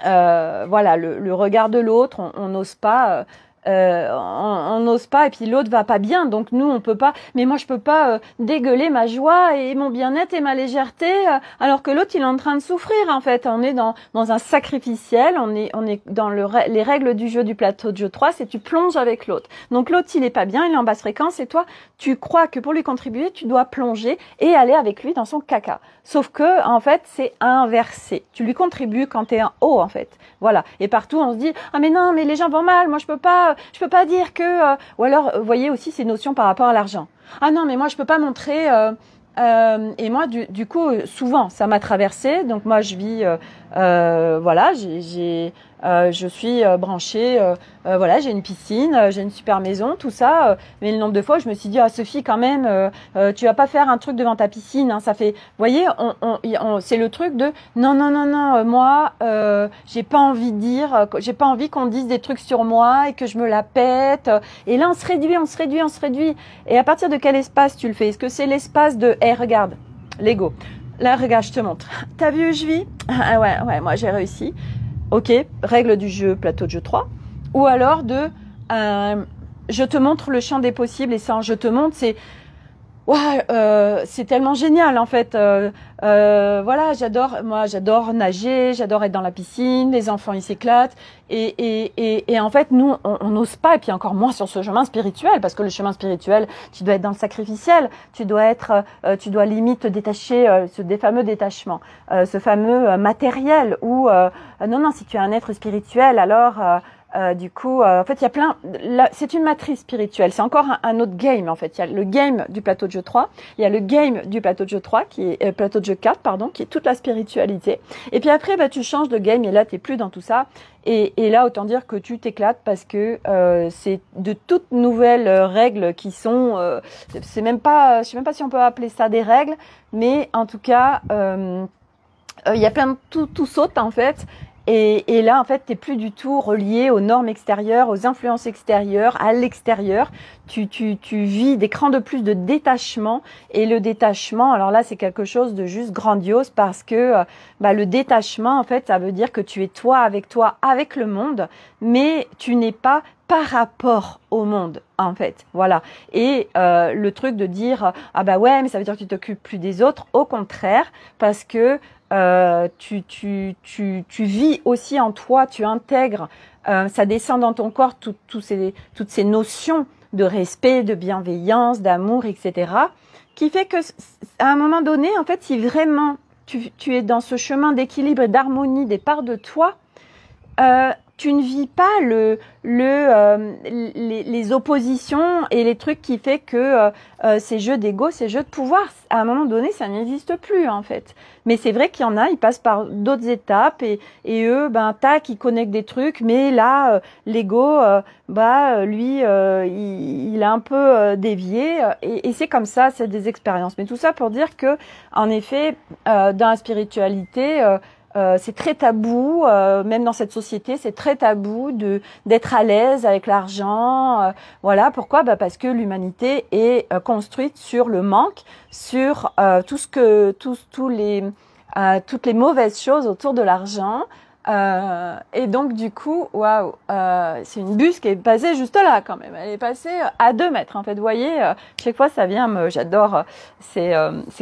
S1: le regard de l'autre, on n'ose pas, on n'ose pas, et puis l'autre va pas bien, donc nous on peut pas. Mais moi je peux pas dégueuler ma joie et mon bien-être et ma légèreté, alors que l'autre il est en train de souffrir. En fait, on est dans un sacrificiel, on est dans les règles du jeu du plateau de jeu 3, c'est tu plonges avec l'autre. Donc l'autre il est pas bien, il est en basse fréquence, et toi tu crois que pour lui contribuer tu dois plonger et aller avec lui dans son caca. Sauf que en fait c'est inversé. Tu lui contribues quand t'es en haut en fait. Voilà. Et partout on se dit ah mais non mais les gens vont mal, moi je peux pas dire que ou alors vous voyez aussi ces notions par rapport à l'argent. Ah non mais moi je peux pas montrer Et moi, du coup, souvent, ça m'a traversée. Donc moi, je vis, voilà, je suis branchée, voilà, j'ai une piscine, j'ai une super maison, tout ça. Mais le nombre de fois, je me suis dit, ah Sophie, quand même, tu vas pas faire un truc devant ta piscine. Hein, ça fait, vous voyez, c'est le truc de, non, non, non, non, moi, j'ai pas envie de dire, j'ai pas envie qu'on dise des trucs sur moi et que je me la pète. Et là, on se réduit, on se réduit, on se réduit. Et à partir de quel espace tu le fais? Est-ce que c'est l'espace de, hey, regarde, l'ego. Là, regarde, je te montre. T'as vu où je vis? Ah ouais, moi j'ai réussi. Ok, règle du jeu, plateau de jeu 3. Ou alors de, je te montre le champ des possibles, et ça, je te montre, c'est, ouais, c'est tellement génial en fait. Voilà, j'adore nager, j'adore être dans la piscine, les enfants ils s'éclatent, et en fait nous on n'ose pas, et puis encore moins sur ce chemin spirituel, parce que le chemin spirituel, tu dois être dans le sacrificiel, tu dois limite te détacher, des fameux détachements, ce fameux matériel où non, si tu es un être spirituel, alors du coup, en fait, il y a plein. C'est une matrice spirituelle. C'est encore un autre game, en fait. Il y a le game du plateau de jeu 3. Il y a le game du plateau de jeu 3, qui est plateau de jeu 4, pardon, qui est toute la spiritualité. Et puis après, bah, tu changes de game et là, t'es plus dans tout ça. Et là, autant dire que tu t'éclates parce que c'est de toutes nouvelles règles qui sont. C'est même pas. Je sais même pas si on peut appeler ça des règles, mais en tout cas, il y a plein de tout saute en fait. Et là, en fait, t'es plus du tout relié aux normes extérieures, aux influences extérieures, à l'extérieur. Tu vis des crans de plus de détachement. Et le détachement, alors là, c'est quelque chose de juste grandiose parce que le détachement, en fait, ça veut dire que tu es toi, avec le monde, mais tu n'es pas par rapport au monde, en fait. Voilà. Et le truc de dire ah bah ouais, mais ça veut dire que tu t'occupes plus des autres. Au contraire, parce que tu vis aussi en toi, tu intègres, ça descend dans ton corps toutes ces notions de respect, de bienveillance, d'amour, etc. Qui fait que à un moment donné, en fait, si vraiment tu es dans ce chemin d'équilibre et d'harmonie des parts de toi, tu ne vis pas les oppositions et les trucs qui fait que ces jeux d'ego, ces jeux de pouvoir, à un moment donné, ça n'existe plus en fait. Mais c'est vrai qu'il y en a, ils passent par d'autres étapes et eux, tac, ils connectent des trucs, mais là, l'ego, lui, il a un peu dévié et c'est comme ça, c'est des expériences. Mais tout ça pour dire que, en effet, dans la spiritualité, c'est très tabou, même dans cette société, c'est très tabou d'être à l'aise avec l'argent. Voilà, pourquoi? Parce que l'humanité est construite sur le manque, sur toutes les mauvaises choses autour de l'argent. Et donc du coup, waouh, c'est une buse qui est passée juste là quand même. Elle est passée à 2 mètres en fait. Vous voyez, chaque fois ça vient j'adore ces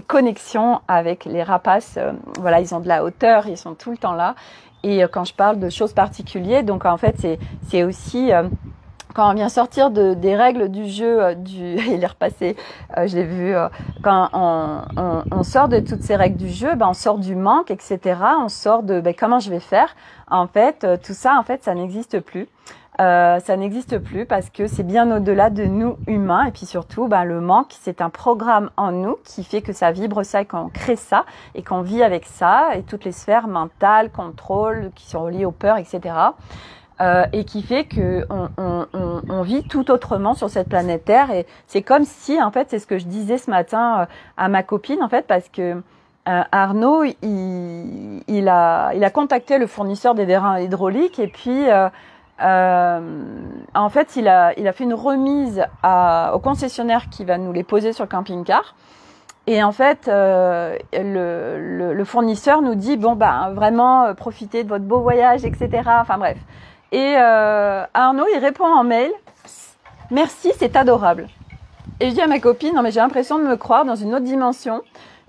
S1: connexions avec les rapaces. Voilà, ils ont de la hauteur, ils sont tout le temps là. Et quand je parle de choses particulières, donc en fait c'est aussi quand on vient sortir des règles du jeu, il est repassé, je l'ai vu, quand on sort de toutes ces règles du jeu, on sort du manque, etc. On sort de comment je vais faire. En fait, tout ça, en fait, ça n'existe plus. Ça n'existe plus parce que c'est bien au-delà de nous humains. Et puis surtout, le manque, c'est un programme en nous qui fait que ça vibre ça et qu'on crée ça et qu'on vit avec ça et toutes les sphères mentales, contrôle, qui sont reliées aux peurs, etc. Et qui fait que on vit tout autrement sur cette planète Terre. Et c'est comme si, en fait, c'est ce que je disais ce matin à ma copine, en fait, parce que Arnaud, il a contacté le fournisseur des vérins hydrauliques et puis en fait, il a fait une remise au concessionnaire qui va nous les poser sur le camping-car. Et en fait, le fournisseur nous dit vraiment profitez de votre beau voyage, etc. Enfin bref. Et Arnaud, il répond en mail, merci, c'est adorable. Et je dis à ma copine, non mais j'ai l'impression de me croire dans une autre dimension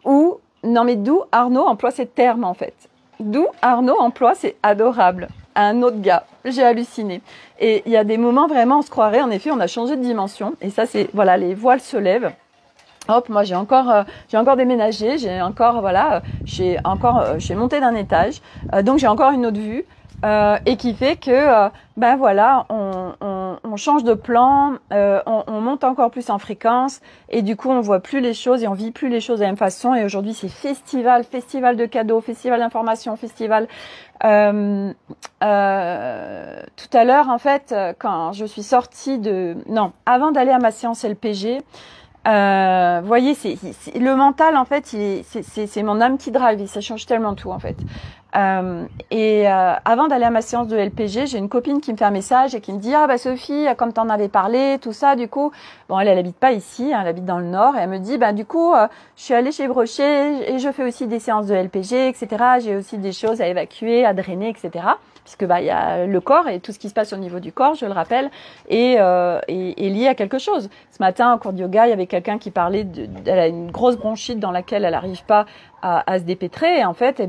S1: où, non mais d'où Arnaud emploie ces termes en fait. D'où Arnaud emploie c'est adorable à un autre gars. J'ai halluciné. Et il y a des moments vraiment, on se croirait, en effet, on a changé de dimension. Et ça, c'est, voilà, les voiles se lèvent. Hop, moi j'ai encore déménagé, j'ai monté d'un étage, donc j'ai encore une autre vue. Et qui fait que on on change de plan, on monte encore plus en fréquence et du coup on voit plus les choses et on vit plus les choses de la même façon. Et aujourd'hui c'est festival de cadeaux, festival d'informations, festival. Tout à l'heure en fait, quand je suis sortie avant d'aller à ma séance LPG. Vous voyez, le mental en fait, c'est mon âme qui drive, et ça change tellement tout en fait. Avant d'aller à ma séance de LPG, j'ai une copine qui me fait un message et qui me dit ah bah Sophie, comme t'en avais parlé, tout ça, du coup, bon elle habite pas ici, elle habite dans le Nord, et elle me dit bah du coup, je suis allée chez Brochet et je fais aussi des séances de LPG, etc. J'ai aussi des choses à évacuer, à drainer, etc. Puisque bah il y a le corps et tout ce qui se passe au niveau du corps, je le rappelle, est lié à quelque chose. Ce matin, en cours de yoga, il y avait quelqu'un qui parlait elle a une grosse bronchite dans laquelle elle n'arrive pas à se dépêtrer. Et en fait,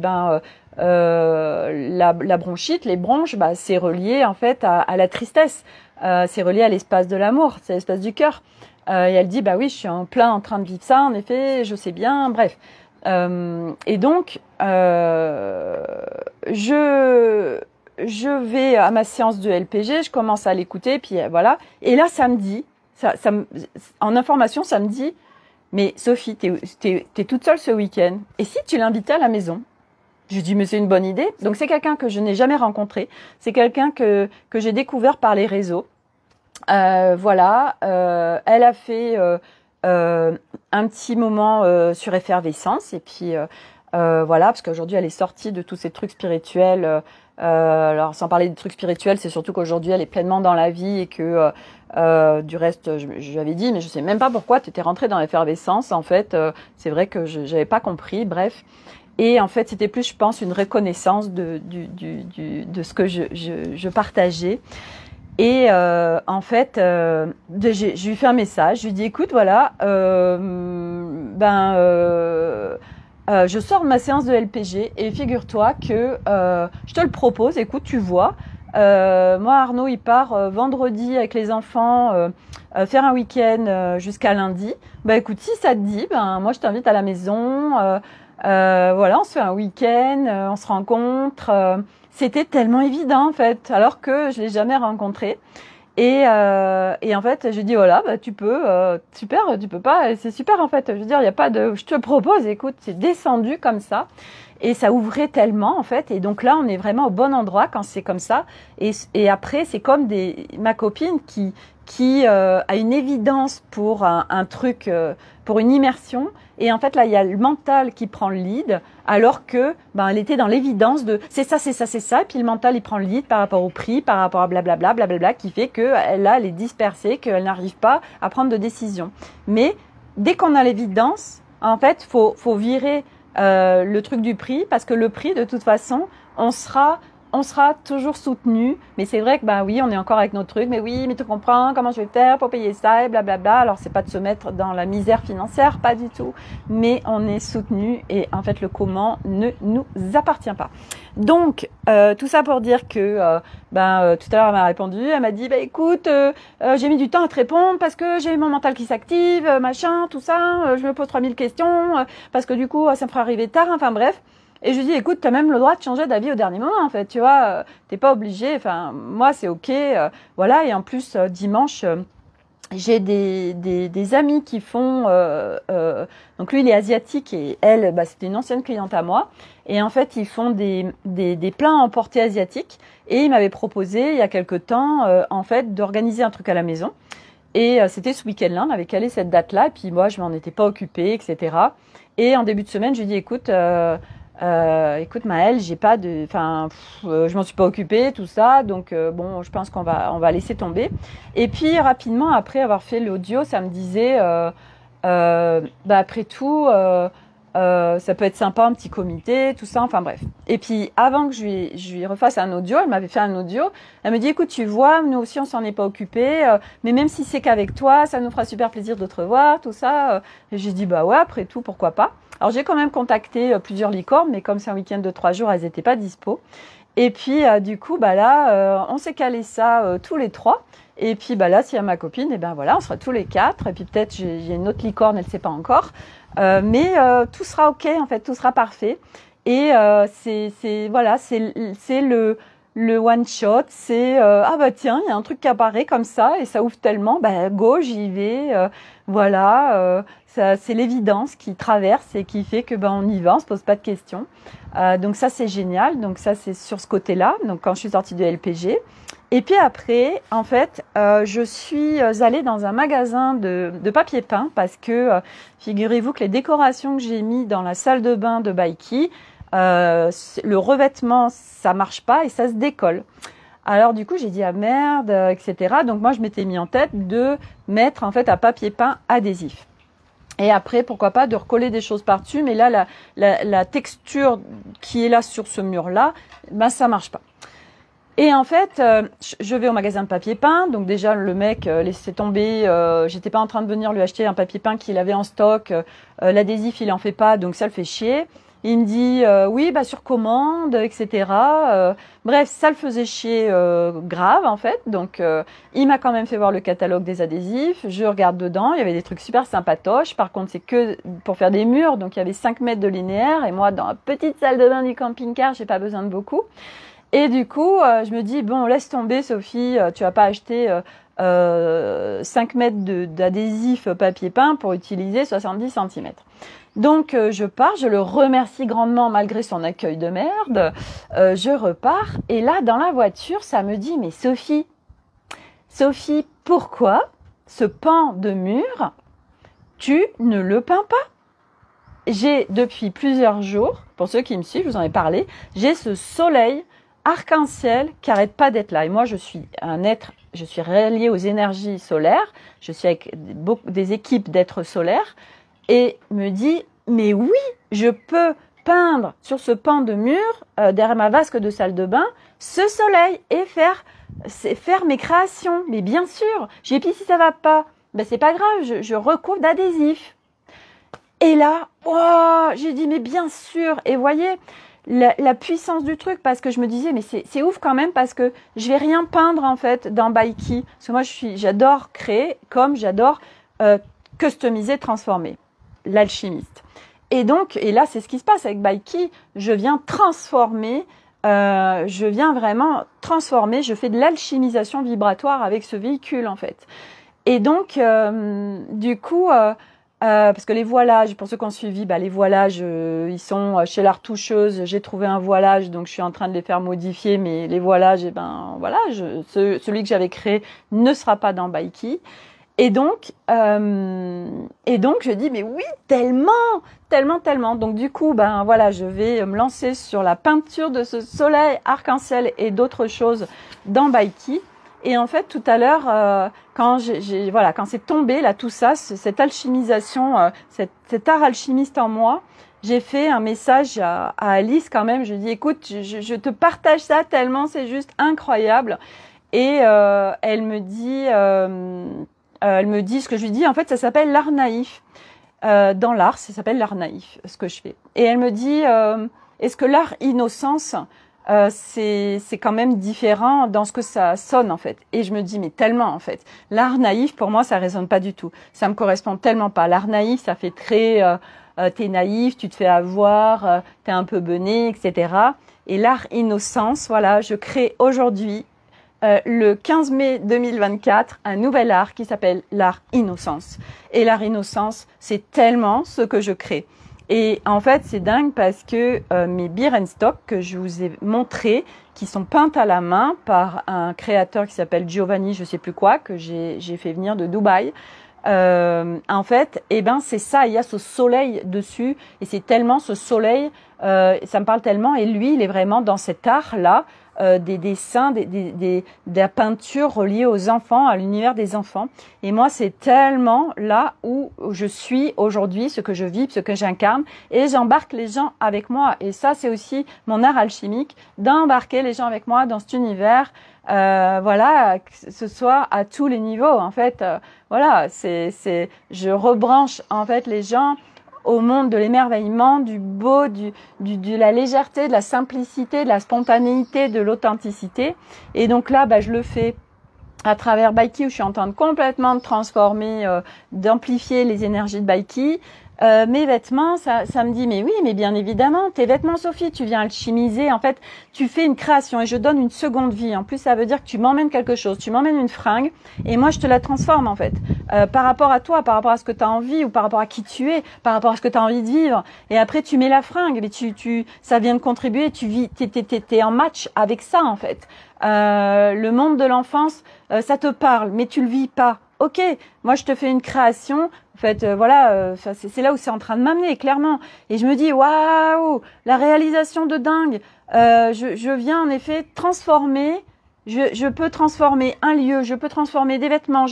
S1: la bronchite, les bronches, bah, c'est relié en fait à la tristesse. C'est relié à l'espace de l'amour, c'est l'espace du cœur. Et elle dit bah oui, je suis en plein en train de vivre ça. En effet, je sais bien. Bref. Et donc, je vais à ma séance de LPG, je commence à l'écouter, puis voilà. Et là, ça me dit, en information, ça me dit, mais Sophie, t'es toute seule ce week-end. Et si tu l'invitais à la maison? Je dis, mais c'est une bonne idée. Donc, c'est quelqu'un que je n'ai jamais rencontré. C'est quelqu'un que j'ai découvert par les réseaux. Voilà. Elle a fait un petit moment sur Effervescence. Et puis, voilà, parce qu'aujourd'hui, elle est sortie de tous ces trucs spirituels. Alors, sans parler des trucs spirituels, c'est surtout qu'aujourd'hui, elle est pleinement dans la vie et que du reste, je lui avais dit, mais je sais même pas pourquoi tu étais rentrée dans l'effervescence. En fait, c'est vrai que je n'avais pas compris. Bref. Et en fait, c'était plus, je pense, une reconnaissance de ce que je partageais. Et en fait, je lui fais un message. Je lui dis, écoute, voilà, je sors de ma séance de LPG et figure-toi que je te le propose. Écoute, tu vois, moi Arnaud, il part vendredi avec les enfants faire un week-end jusqu'à lundi. Bah écoute, si ça te dit, moi je t'invite à la maison. Voilà, on se fait un week-end, on se rencontre. C'était tellement évident en fait, alors que je l'ai jamais rencontré. Et en fait, je dis voilà, bah tu peux, super, tu peux pas, c'est super en fait. Je veux dire, il y a pas de, je te propose, écoute, c'est descendu comme ça, et ça ouvrait tellement en fait. Et donc là, on est vraiment au bon endroit quand c'est comme ça. Et après, c'est comme ma copine qui a une évidence pour un truc, pour une immersion. Et en fait, là, il y a le mental qui prend le lead, alors que, elle était dans l'évidence de c'est ça, c'est ça, c'est ça. Et puis le mental, il prend le lead par rapport au prix, par rapport à blablabla, blablabla, qui fait que là, elle est dispersée, qu'elle n'arrive pas à prendre de décision. Mais dès qu'on a l'évidence, en fait, faut virer le truc du prix, parce que le prix, de toute façon, on sera toujours soutenu. Mais c'est vrai que oui, on est encore avec nos trucs, mais oui, mais tu comprends comment je vais faire pour payer ça et blablabla. Alors c'est pas de se mettre dans la misère financière, pas du tout, mais on est soutenu et en fait le comment ne nous appartient pas. Donc tout ça pour dire que tout à l'heure elle m'a répondu, elle m'a dit écoute, j'ai mis du temps à te répondre parce que j'ai mon mental qui s'active, machin, tout ça, je me pose 3000 questions parce que du coup ça me fera arriver tard, enfin bref. Et je lui dis, écoute, t'as même le droit de changer d'avis au dernier moment, en fait, tu vois, t'es pas obligé, enfin, moi, c'est ok, voilà, et en plus, dimanche, j'ai des amis qui font, donc lui, il est asiatique, et elle, c'était une ancienne cliente à moi, et en fait, ils font des plats à emporter asiatiques, et il m'avait proposé, il y a quelque temps, en fait, d'organiser un truc à la maison, et c'était ce week-end-là, on avait calé cette date-là, et puis moi, je m'en étais pas occupée, etc., et en début de semaine, je lui dis, écoute, Maëlle, je m'en suis pas occupée, tout ça, donc je pense qu'on va laisser tomber. Et puis rapidement après avoir fait l'audio, ça me disait, après tout, ça peut être sympa un petit comité, tout ça, enfin bref. Et puis avant que je lui refasse un audio, elle m'avait fait un audio. Elle me dit, écoute, tu vois, nous aussi on s'en est pas occupé, mais même si c'est qu'avec toi, ça nous fera super plaisir de te revoir, tout ça. Et j'ai dit ouais, après tout, pourquoi pas. Alors j'ai quand même contacté plusieurs licornes, mais comme c'est un week-end de 3 jours, elles n'étaient pas dispo. Et puis du coup, là, on s'est calé ça tous les 3. Et puis là, s'il y a ma copine, voilà, on sera tous les 4. Et puis peut-être j'ai une autre licorne, elle ne sait pas encore. Mais tout sera ok, en fait, tout sera parfait. Et c'est le one shot, c'est ah bah tiens, il y a un truc qui apparaît comme ça et ça ouvre tellement, bah go, j'y vais, voilà, ça c'est l'évidence qui traverse et qui fait que ben on y va, on se pose pas de questions. Donc ça c'est génial, donc ça c'est sur ce côté-là. Donc quand je suis sortie de LPG. Et puis après, en fait, je suis allée dans un magasin de papier peint parce que figurez-vous que les décorations que j'ai mis dans la salle de bain de Baiki, le revêtement, ça marche pas et ça se décolle. Alors du coup, j'ai dit ah merde, etc. Donc moi, je m'étais mis en tête de mettre en fait un papier peint adhésif. Et après, pourquoi pas de recoller des choses par-dessus. Mais là, la texture qui est là sur ce mur-là, ben ça marche pas. Et en fait, je vais au magasin de papier peint. Donc déjà, le mec laissait tomber. J'étais pas en train de venir lui acheter un papier peint qu'il avait en stock. L'adhésif, il en fait pas, donc ça le fait chier. Il me dit oui, bah sur commande, etc. Bref, ça le faisait chier grave en fait. Donc il m'a quand même fait voir le catalogue des adhésifs. Je regarde dedans, il y avait des trucs super sympatoches. Par contre, c'est que pour faire des murs, donc il y avait 5 mètres de linéaire. Et moi, dans la petite salle de bain du camping-car, j'ai pas besoin de beaucoup. Et du coup, je me dis bon, laisse tomber, Sophie, tu vas pas acheter 5 mètres d'adhésif papier peint pour utiliser 70 cm. Donc je pars, je le remercie grandement malgré son accueil de merde. Je repars et là dans la voiture, ça me dit mais Sophie, pourquoi ce pan de mur, tu ne le peins pas? J'ai depuis plusieurs jours, pour ceux qui me suivent, je vous en ai parlé, j'ai ce soleil arc-en-ciel qui arrête pas d'être là. Et moi je suis un être, je suis reliée aux énergies solaires, je suis avec des équipes d'êtres solaires. Et me dit, mais oui, je peux peindre sur ce pan de mur, derrière ma vasque de salle de bain, ce soleil et faire mes créations. Mais bien sûr, j'ai dit, si ça va pas, ben c'est pas grave, je recouvre d'adhésif. Et là, oh, j'ai dit, mais bien sûr, et voyez, la puissance du truc, parce que je me disais, mais c'est ouf quand même, parce que je vais rien peindre en fait dans Baiki. Parce que moi, j'adore créer, comme j'adore customiser, transformer. L'alchimiste. Et donc, et là, c'est ce qui se passe avec Baiki. Je viens transformer, je viens vraiment transformer, je fais de l'alchimisation vibratoire avec ce véhicule, en fait. Et donc, du coup, parce que les voilages, pour ceux qui ont suivi, bah, les voilages, ils sont chez la retoucheuse. J'ai trouvé un voilage, donc je suis en train de les faire modifier, mais les voilages, eh ben, voilà, celui que j'avais créé ne sera pas dans Baiki. Et donc, je dis, mais oui, tellement. Donc, du coup, ben, voilà, je vais me lancer sur la peinture de ce soleil arc-en-ciel et d'autres choses dans Baiki. Et en fait, tout à l'heure, quand quand c'est tombé, là, tout ça, cette alchimisation, cet art alchimiste en moi, j'ai fait un message à Alice quand même. Je dis, écoute, je te partage ça tellement c'est juste incroyable. Et elle me dit ce que je lui dis. En fait, ça s'appelle l'art naïf. Dans l'art, ça s'appelle l'art naïf, ce que je fais. Et elle me dit, est-ce que l'art innocence, c'est quand même différent dans ce que ça sonne en fait. Et je me dis, mais tellement en fait. L'art naïf, pour moi, ça résonne pas du tout. Ça me correspond tellement pas. L'art naïf, ça fait très, t'es naïf, tu te fais avoir, t'es un peu bené, etc. Et l'art innocence, voilà, je crée aujourd'hui, le 15 mai 2024, un nouvel art qui s'appelle l'art innocence. Et l'art innocence, c'est tellement ce que je crée. Et en fait, c'est dingue parce que mes Birkenstock que je vous ai montrés, qui sont peintes à la main par un créateur qui s'appelle Giovanni, je sais plus quoi, que j'ai fait venir de Dubaï. En fait, eh ben c'est ça. Il y a ce soleil dessus, et c'est tellement ce soleil, ça me parle tellement. Et lui, il est vraiment dans cet art-là. Des dessins, de la peinture reliée aux enfants, à l'univers des enfants. Et moi, c'est tellement là où je suis aujourd'hui, ce que je vis, ce que j'incarne, et j'embarque les gens avec moi. Et ça, c'est aussi mon art alchimique, d'embarquer les gens avec moi dans cet univers. Voilà, que ce soit à tous les niveaux. En fait, voilà, je rebranche en fait les gens au monde de l'émerveillement, du beau, de la légèreté, de la simplicité, de la spontanéité, de l'authenticité. Et donc là, bah, je le fais à travers Baiki, où je suis en train de complètement transformer, d'amplifier les énergies de Baiki. mes vêtements, ça me dit, mais oui, mais bien évidemment, tes vêtements, Sophie, tu viens alchimiser. En fait, tu fais une création et je donne une seconde vie. En plus, ça veut dire que tu m'emmènes quelque chose, tu m'emmènes une fringue et moi, je te la transforme, en fait, par rapport à toi, par rapport à ce que tu as envie ou par rapport à qui tu es, par rapport à ce que tu as envie de vivre. Et après, tu mets la fringue, mais ça vient de contribuer, tu vis, t'es en match avec ça, en fait. Le monde de l'enfance, ça te parle, mais tu le vis pas. Ok, moi je te fais une création. En fait, voilà, c'est là où c'est en train de m'amener, clairement. Et je me dis, waouh, la réalisation de dingue. Je viens en effet transformer. Je peux transformer un lieu, je peux transformer des vêtements,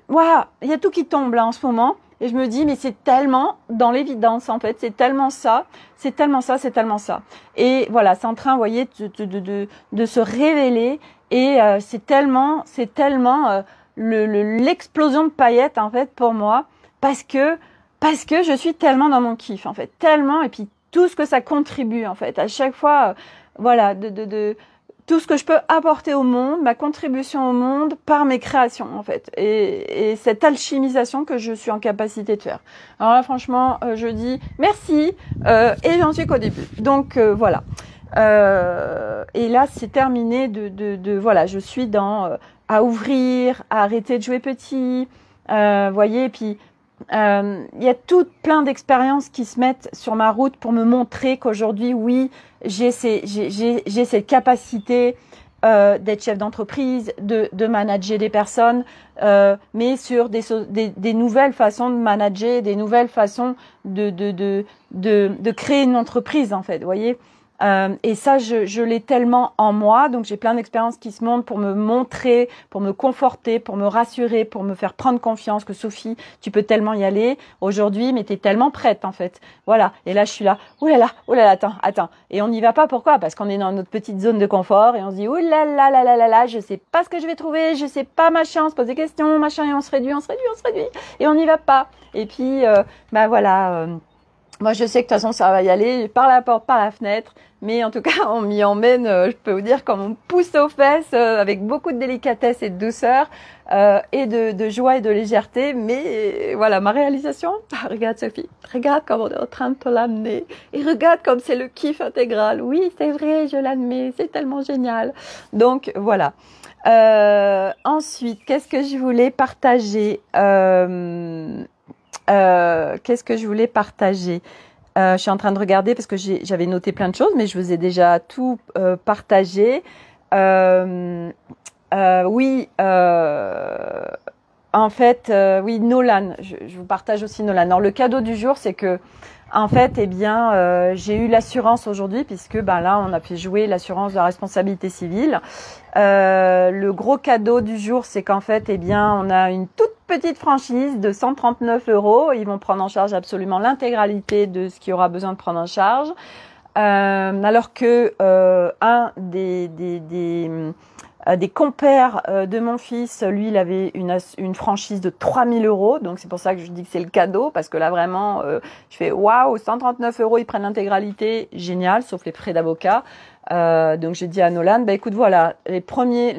S1: waouh, il y a tout qui tombe là en ce moment. Et je me dis, mais c'est tellement dans l'évidence, en fait. C'est tellement ça, c'est tellement ça, c'est tellement ça. Et voilà, c'est en train, vous voyez, de se révéler. Et c'est tellement l'explosion de paillettes, en fait, pour moi. Parce que je suis tellement dans mon kiff, en fait. Tellement, et puis tout ce que ça contribue, en fait. À chaque fois, voilà, tout ce que je peux apporter au monde, ma contribution au monde par mes créations, en fait. Et cette alchimisation que je suis en capacité de faire. Alors là, franchement, je dis merci, et j'en suis qu'au début. Donc, voilà. Et là, c'est terminé voilà, je suis dans à ouvrir, à arrêter de jouer petit, voyez, et puis il y a tout plein d'expériences qui se mettent sur ma route pour me montrer qu'aujourd'hui, oui, j'ai cette capacité d'être chef d'entreprise, de manager des personnes, mais sur des nouvelles façons de manager, des nouvelles façons de créer une entreprise, en fait, vous voyez. Et ça, je l'ai tellement en moi, donc j'ai plein d'expériences qui se montrent pour me montrer, pour me conforter, pour me rassurer, pour me faire prendre confiance que Sophie, tu peux tellement y aller aujourd'hui, mais t'es tellement prête, en fait. Voilà. Et là, je suis là, oh là là, attends. Et on n'y va pas, pourquoi? Parce qu'on est dans notre petite zone de confort et on se dit, oh là là, je sais pas ce que je vais trouver, je sais pas, machin, on se pose des questions, machin, et on se réduit, et on n'y va pas. Et puis, voilà, moi, je sais que de toute façon, ça va y aller par la porte, par la fenêtre. Mais en tout cas, on m'y emmène, je peux vous dire, comme on pousse aux fesses, avec beaucoup de délicatesse et de douceur, et de joie et de légèreté. Mais voilà, ma réalisation, regarde Sophie, regarde comme on est en train de te l'amener. Et regarde comme c'est le kiff intégral. Oui, c'est vrai, je l'admets, c'est tellement génial. Donc, voilà. Ensuite, qu'est-ce que je voulais partager qu'est-ce que je voulais partager? Je suis en train de regarder parce que j'avais noté plein de choses, mais je vous ai déjà tout partagé. Oui, en fait, oui, Nolan. Je vous partage aussi Nolan. Alors, le cadeau du jour, c'est que, en fait, eh bien, j'ai eu l'assurance aujourd'hui, puisque là, on a fait jouer l'assurance de la responsabilité civile. Le gros cadeau du jour, c'est qu'en fait, eh bien, on a une toute petite franchise de 139 €. Ils vont prendre en charge absolument l'intégralité de ce qu'il y aura besoin de prendre en charge. Alors que un des compères de mon fils, lui, il avait une franchise de 3000 €. Donc, c'est pour ça que je dis que c'est le cadeau, parce que là, vraiment, je fais waouh, 139 €, ils prennent l'intégralité, génial, sauf les frais d'avocat. Donc, j'ai dit à Nolan, écoute, voilà, les premiers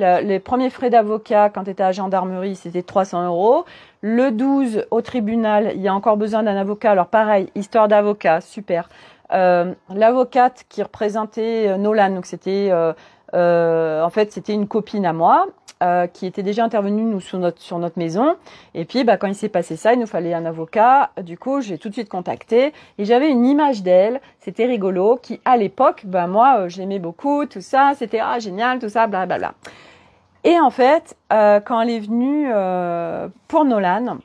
S1: frais d'avocat quand tu étais à la gendarmerie, c'était 300 €. Le 12, au tribunal, il y a encore besoin d'un avocat. Alors, pareil, histoire d'avocat, super. L'avocate qui représentait Nolan, donc c'était en fait, c'était une copine à moi qui était déjà intervenue nous sur notre maison. Et puis, quand il s'est passé ça, il nous fallait un avocat. Du coup, j'ai tout de suite contacté et j'avais une image d'elle. C'était rigolo. Qui, à l'époque, moi, je l'aimais beaucoup, tout ça. C'était génial, tout ça, blablabla. Et en fait, quand elle est venue pour Nolan,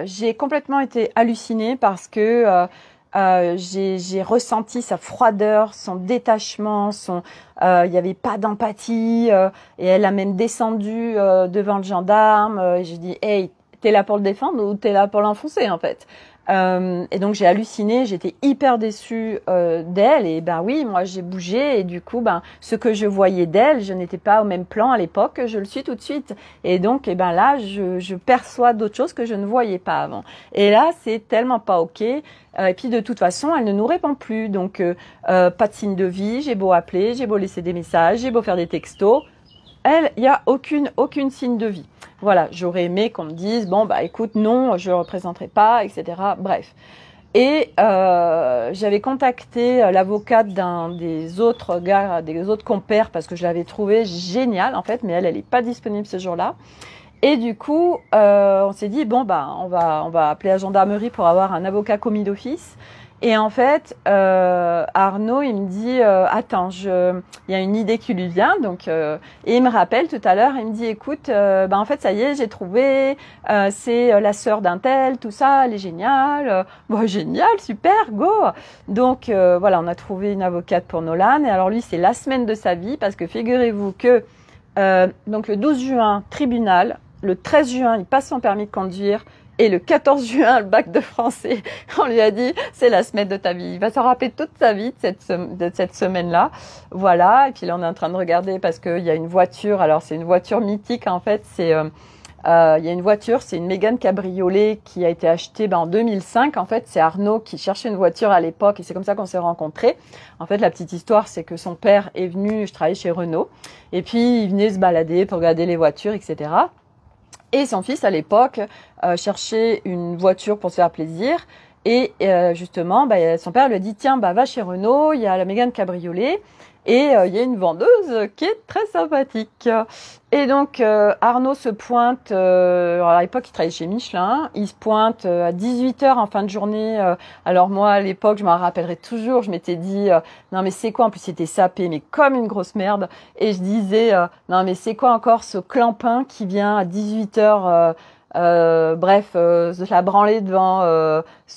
S1: j'ai complètement été hallucinée parce que j'ai ressenti sa froideur, son détachement, il n'y avait pas d'empathie, et elle a même descendu devant le gendarme. Et j'ai dit, hey, t'es là pour le défendre ou t'es là pour l'enfoncer, en fait? Et donc j'ai halluciné, j'étais hyper déçue d'elle, et oui, moi j'ai bougé, et du coup ce que je voyais d'elle, je n'étais pas au même plan à l'époque que je le suis tout de suite, et donc là je perçois d'autres choses que je ne voyais pas avant, et là c'est tellement pas ok. Et puis de toute façon elle ne nous répond plus, donc pas de signe de vie, j'ai beau appeler, j'ai beau laisser des messages, j'ai beau faire des textos, elle, il n'y a aucune signe de vie. Voilà, j'aurais aimé qu'on me dise, bon, bah écoute, non, je ne représenterai pas, etc. Bref. Et j'avais contacté l'avocate d'un des autres gars, des autres compères, parce que je l'avais trouvée géniale, en fait, mais elle n'est pas disponible ce jour-là. Et du coup, on s'est dit, bon, bah, on va appeler la gendarmerie pour avoir un avocat commis d'office. Et en fait, Arnaud, il me dit, attends, il y a une idée qui lui vient. Donc, et il me rappelle tout à l'heure, il me dit, écoute, bah, en fait, ça y est, j'ai trouvé, c'est la sœur d'un tel, tout ça, elle est géniale. Bon, génial, super, go. Donc, voilà, on a trouvé une avocate pour Nolan. Et alors, lui, c'est la semaine de sa vie, parce que figurez-vous que, donc, le 12 juin, tribunal, le 13 juin, il passe son permis de conduire. Et le 14 juin, le bac de français, on lui a dit, c'est la semaine de ta vie. Il va s'en rappeler toute sa vie de cette semaine-là. Voilà. Et puis là, on est en train de regarder parce qu'il y a une voiture. Alors, c'est une voiture mythique, en fait. Il y a une voiture, c'est une Mégane cabriolet qui a été achetée en 2005. En fait, c'est Arnaud qui cherchait une voiture à l'époque et c'est comme ça qu'on s'est rencontrés. En fait, la petite histoire, c'est que son père est venu, je travaillais chez Renault, et puis il venait se balader pour regarder les voitures, etc. Et son fils, à l'époque, cherchait une voiture pour se faire plaisir. Et justement, son père lui a dit, tiens, va chez Renault, il y a la Mégane cabriolet. Et il y a une vendeuse qui est très sympathique. Et donc, Arnaud se pointe, à l'époque, il travaillait chez Michelin. Il se pointe à 18h en fin de journée. Alors moi, à l'époque, je m'en rappellerai toujours. Je m'étais dit, non mais c'est quoi? En plus, c'était sapé, mais comme une grosse merde. Et je disais, non mais c'est quoi encore ce clampin qui vient à 18h bref, se la branler devant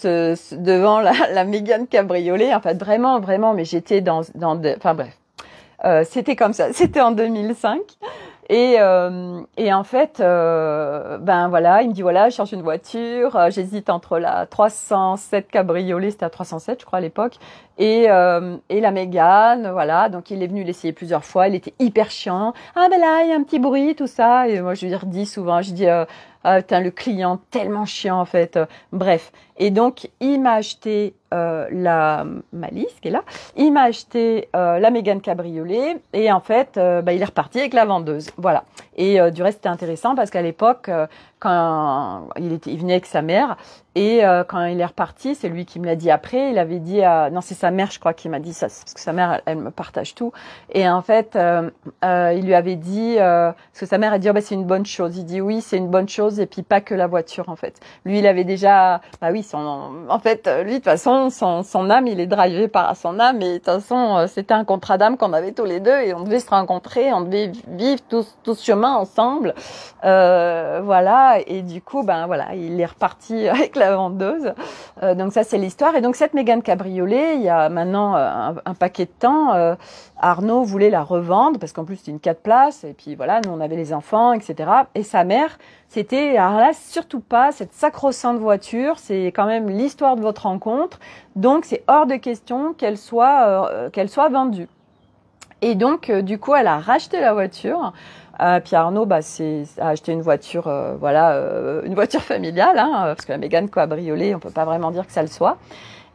S1: devant la Mégane cabriolet. En fait, vraiment, mais j'étais enfin bref. C'était comme ça. C'était en 2005. Et en fait, voilà, il me dit, voilà, je cherche une voiture. J'hésite entre la 307 cabriolet, c'était la 307, je crois, à l'époque, et la Mégane, voilà. Donc, il est venu l'essayer plusieurs fois. Il était hyper chiant. Ah, ben là, il y a un petit bruit, tout ça. Et moi, je lui redis souvent, je dis, ah, putain, le client, tellement chiant, en fait. Bref. Et donc, il m'a acheté la Malice, qui est là. Il m'a acheté la Mégane cabriolet. Et en fait, il est reparti avec la vendeuse. Voilà. Et du reste, c'était intéressant parce qu'à l'époque, quand il venait avec sa mère, et quand il est reparti, c'est lui qui me l'a dit après, il avait dit non, c'est sa mère, je crois, qui m'a dit ça, parce que sa mère, elle me partage tout. Et en fait, il lui avait dit, parce que sa mère a dit, oh, c'est une bonne chose. Il dit oui, c'est une bonne chose, et puis pas que la voiture, en fait. Lui, il avait déjà, oui, en fait, lui, de toute façon, son âme, il est drivé par son âme, et de toute façon, c'était un contrat d'âme qu'on avait tous les deux, et on devait se rencontrer, on devait vivre tout ce chemin ensemble. Voilà. Et du coup, voilà, il est reparti avec la vendeuse. Donc ça, c'est l'histoire. Et donc cette Mégane cabriolet, il y a maintenant un paquet de temps, Arnaud voulait la revendre parce qu'en plus c'était une 4 places. Et puis voilà, nous on avait les enfants, etc. Et sa mère, c'était, alors là, surtout pas cette sacro-sainte voiture. C'est quand même l'histoire de votre rencontre. Donc c'est hors de question qu'elle soit vendue. Et donc du coup, elle a racheté la voiture. Puis Arnaud, a acheté une voiture, une voiture familiale, parce que la Mégane cabriolet, on peut pas vraiment dire que ça le soit.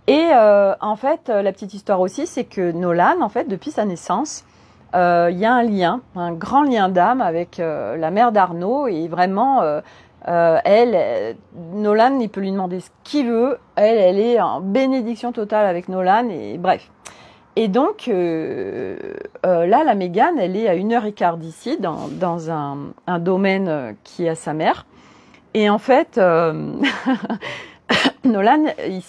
S1: Et en fait, la petite histoire aussi, c'est que Nolan, en fait, depuis sa naissance, il y a un lien, un grand lien d'âme avec la mère d'Arnaud, et vraiment, Nolan, il peut lui demander ce qu'il veut. Elle est en bénédiction totale avec Nolan, et bref. Et donc, là, la Mégane, elle est à 1h15 d'ici, dans un domaine qui est à sa mère. Et en fait, Nolan,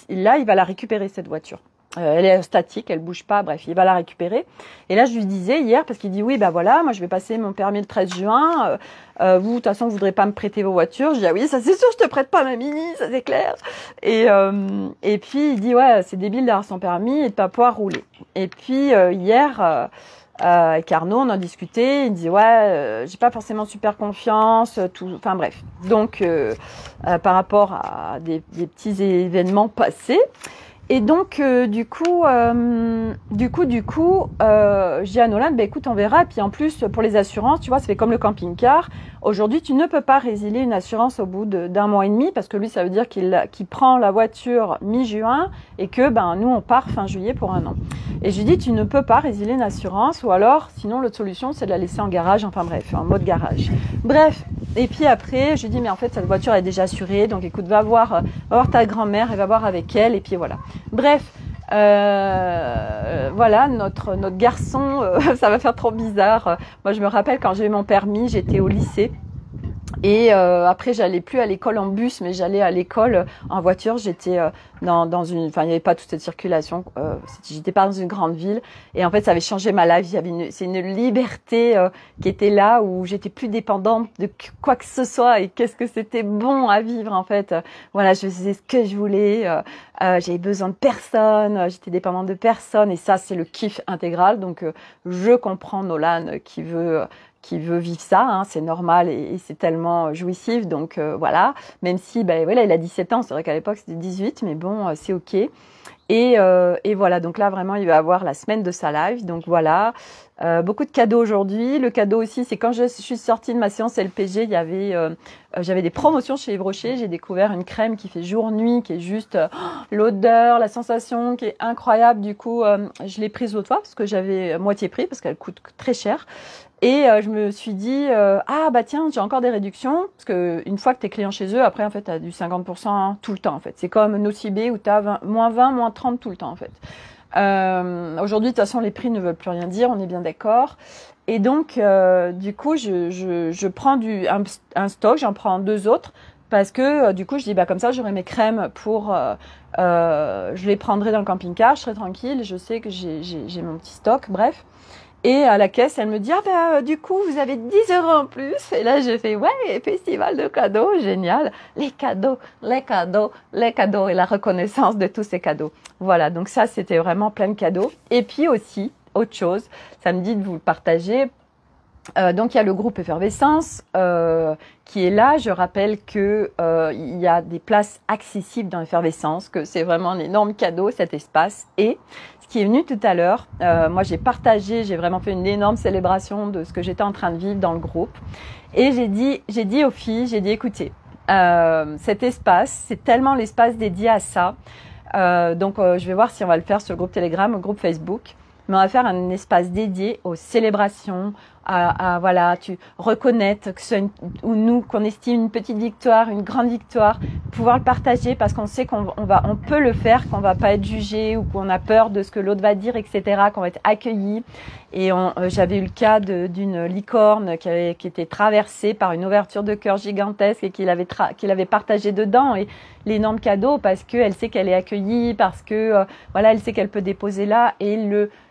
S1: il va la récupérer, cette voiture. Elle est statique, elle bouge pas, bref, il va la récupérer. Et là, je lui disais hier, parce qu'il dit, oui, voilà, moi, je vais passer mon permis le 13 juin. Vous, de toute façon, vous voudrez pas me prêter vos voitures. Je dis, ah oui, ça c'est sûr, je te prête pas ma Mini, ça c'est clair. Et puis, il dit, ouais, c'est débile d'avoir son permis et de pas pouvoir rouler. Et puis, hier, avec Arnaud, on en discutait. Il me dit, ouais, j'ai pas forcément super confiance, enfin bref. Donc, par rapport à des petits événements passés. Et donc, du coup, j'ai dit à Nolan, écoute, on verra. Et puis en plus, pour les assurances, tu vois, ça fait comme le camping-car. Aujourd'hui, tu ne peux pas résilier une assurance au bout d'un mois et demi, parce que lui, ça veut dire qu'il prend la voiture mi-juin et que, nous, on part fin juillet pour 1 an. Et je lui dis, tu ne peux pas résilier une assurance, ou alors, sinon, l'autre solution, c'est de la laisser en garage, enfin bref, en mode garage. Bref, et puis après, je lui dis, mais en fait, cette voiture est déjà assurée, donc écoute, va voir ta grand-mère et va voir avec elle, et puis voilà. Bref, voilà, notre garçon, ça va faire trop bizarre. Moi, je me rappelle quand j'ai eu mon permis, j'étais au lycée. Et après, j'allais plus à l'école en bus, mais j'allais à l'école en voiture. J'étais dans une, enfin, il n'y avait pas toute cette circulation. J'étais pas dans une grande ville. Et en fait, ça avait changé ma life. C'est une liberté qui était là où j'étais plus dépendante de quoi que ce soit. Et qu'est-ce que c'était bon à vivre en fait. Voilà, je faisais ce que je voulais. J'avais besoin de personne. J'étais dépendante de personne. Et ça, c'est le kiff intégral. Donc, je comprends Nolan qui veut vivre ça, hein, c'est normal et c'est tellement jouissif, donc voilà, même si voilà, il a 17 ans, c'est vrai qu'à l'époque c'était 18, mais bon, c'est ok. Et voilà, donc là vraiment il va avoir la semaine de sa live, donc voilà. Beaucoup de cadeaux aujourd'hui. Le cadeau aussi, c'est quand je suis sortie de ma séance LPG, il y avait, j'avais des promotions chez Yves Rocher. J'ai découvert une crème qui fait jour-nuit, qui est juste l'odeur, la sensation qui est incroyable. Du coup, je l'ai prise l'autre fois parce que j'avais moitié prix parce qu'elle coûte très cher. Et je me suis dit, ah bah tiens, j'ai encore des réductions. Parce que une fois que tu es client chez eux, après en fait, tu as du 50% tout le temps en fait. C'est comme Nocibé où tu as moins 20, moins 30 tout le temps en fait. Aujourd'hui, de toute façon, les prix ne veulent plus rien dire, on est bien d'accord. Et donc, du coup, je prends un stock, j'en prends 2 autres. Parce que du coup, je dis, bah comme ça, j'aurai mes crèmes pour... je les prendrai dans le camping-car, je serai tranquille, je sais que j'ai mon petit stock, bref. Et à la caisse, elle me dit, ah ben du coup, vous avez 10 € en plus. Et là, j'ai fait, ouais, festival de cadeaux, génial. Les cadeaux, les cadeaux, les cadeaux et la reconnaissance de tous ces cadeaux. Voilà, donc ça, c'était vraiment plein de cadeaux. Et puis aussi, autre chose, ça me dit de vous le partager. Donc il y a le groupe Effervescence qui est là. Je rappelle que il y a des places accessibles dans Effervescence, que c'est vraiment un énorme cadeau cet espace. Et ce qui est venu tout à l'heure, moi j'ai vraiment fait une énorme célébration de ce que j'étais en train de vivre dans le groupe. Et j'ai dit aux filles, écoutez, cet espace, c'est tellement l'espace dédié à ça. Donc je vais voir si on va le faire sur le groupe Telegram, au groupe Facebook. Mais on va faire un espace dédié aux célébrations, voilà, reconnaître que qu'on estime une petite victoire, une grande victoire, pouvoir le partager parce qu'on sait qu'on peut le faire, qu'on va pas être jugé ou qu'on a peur de ce que l'autre va dire, etc., qu'on va être accueilli. Et j'avais eu le cas d'une licorne qui était traversée par une ouverture de cœur gigantesque et qu'il avait partagé dedans. Et l'énorme cadeau parce qu'elle sait qu'elle est accueillie, parce que voilà, elle sait qu'elle peut déposer là. Et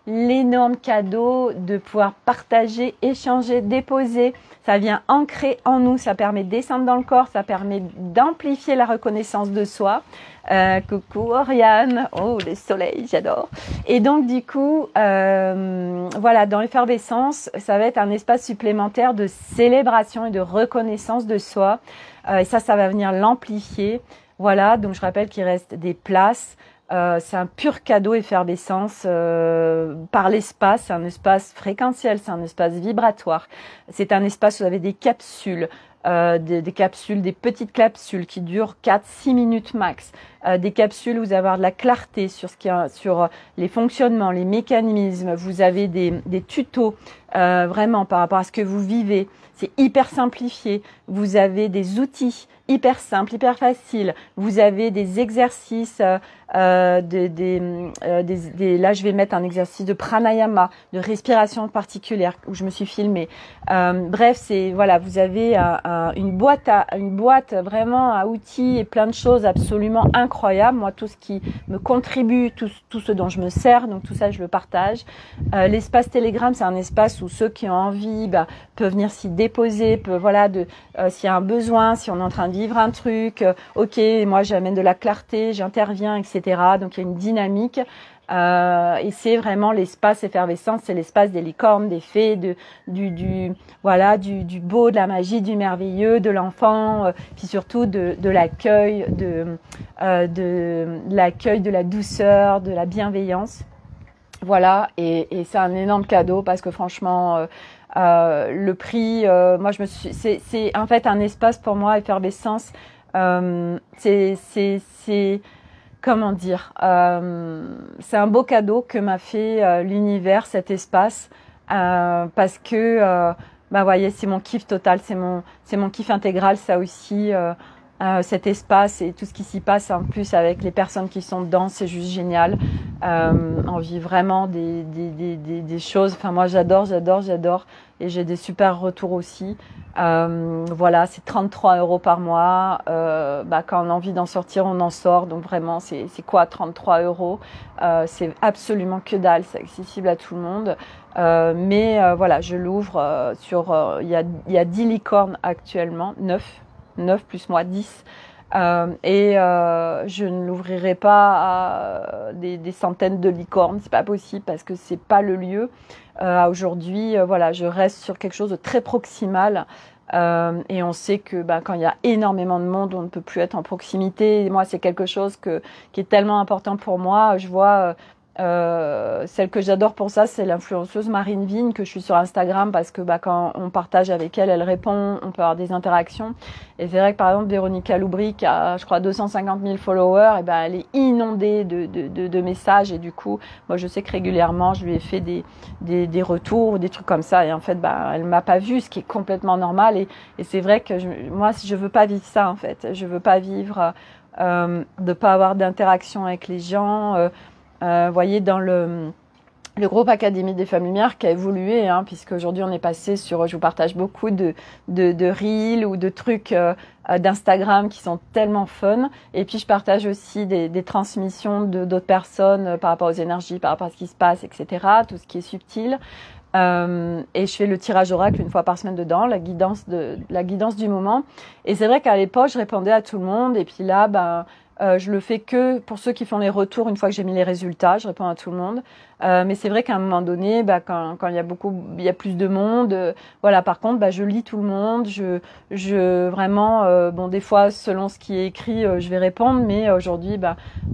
S1: l'énorme cadeau de pouvoir partager, échanger, déposer, ça vient ancrer en nous, ça permet de descendre dans le corps, ça permet d'amplifier la reconnaissance de soi. Coucou Oriane, oh le soleil, j'adore. Et donc du coup, voilà, dans l'effervescence, ça va être un espace supplémentaire de célébration et de reconnaissance de soi. Et ça va venir l'amplifier. Voilà, donc je rappelle qu'il reste des places. C'est un pur cadeau Effervescence par l'espace, c'est un espace fréquentiel, c'est un espace vibratoire, c'est un espace où vous avez des capsules, des petites capsules qui durent 4-6 minutes max, des capsules où vous allez avoir de la clarté sur sur les fonctionnements, les mécanismes, vous avez des tutos vraiment par rapport à ce que vous vivez, c'est hyper simplifié, vous avez des outils hyper simples, hyper faciles, vous avez des exercices, là je vais mettre un exercice de pranayama, de respiration particulière où je me suis filmée. Bref, voilà, vous avez une boîte vraiment à outils et plein de choses absolument incroyables. Moi, tout ce qui me contribue, tout ce dont je me sers, donc tout ça, je le partage. L'espace Telegram, c'est un espace où ceux qui ont envie peuvent venir s'y déposer, s'il y a un besoin, si on est en train de vivre un truc, ok, moi j'amène de la clarté, j'interviens, etc. Donc il y a une dynamique. Et c'est vraiment l'espace Effervescence, c'est l'espace des licornes, des fées, du beau, de la magie, du merveilleux, de l'enfant, puis surtout de l'accueil, de l'accueil, de la douceur, de la bienveillance. Voilà, et c'est un énorme cadeau parce que franchement, le prix, moi c'est en fait un espace pour moi Effervescence. C'est comment dire, c'est un beau cadeau que m'a fait l'univers, cet espace, parce que bah voyez, c'est mon kiff total, c'est mon kiff intégral, ça aussi. Cet espace et tout ce qui s'y passe en plus avec les personnes qui sont dedans, c'est juste génial. On vit vraiment des choses. Enfin, moi, j'adore et j'ai des super retours aussi. Voilà, c'est 33 € par mois. Bah, quand on a envie d'en sortir, on en sort. Donc vraiment, c'est quoi 33 €? C'est absolument que dalle, c'est accessible à tout le monde. Mais voilà, je l'ouvre il y a 10 licornes actuellement, 9 plus moi 10 je ne l'ouvrirai pas à des centaines de licornes, c'est pas possible parce que c'est pas le lieu. Aujourd'hui, voilà, je reste sur quelque chose de très proximal. Et on sait que quand il y a énormément de monde, on ne peut plus être en proximité. Et moi, c'est quelque chose qui est tellement important pour moi. Je vois celle que j'adore pour ça, c'est l'influenceuse Marine Vigne, que je suis sur Instagram parce que quand on partage avec elle, elle répond, on peut avoir des interactions. Et c'est vrai que par exemple Véronica Loubry, qui a je crois 250 000 followers, et elle est inondée de messages et du coup, moi je sais que régulièrement je lui ai fait des retours, des trucs comme ça et en fait elle m'a pas vu, ce qui est complètement normal et c'est vrai que moi je veux pas vivre ça en fait, je veux pas vivre de pas avoir d'interaction avec les gens. Voyez, dans le groupe Académie des Femmes Lumière qui a évolué, puisque aujourd'hui on est passé sur, je vous partage beaucoup de reels ou de trucs d'Instagram qui sont tellement fun. Et puis je partage aussi des transmissions d'autres personnes par rapport aux énergies, par rapport à ce qui se passe, etc. Tout ce qui est subtil. Et je fais le tirage oracle une fois par semaine dedans, la guidance du moment. Et c'est vrai qu'à l'époque, je répondais à tout le monde. Et puis là, je le fais que pour ceux qui font les retours une fois que j'ai mis les résultats. Je réponds à tout le monde. Mais c'est vrai qu'à un moment donné, quand il y a plus de monde, voilà. Par contre, je lis tout le monde. Je vraiment, bon, des fois, selon ce qui est écrit, je vais répondre. Mais aujourd'hui,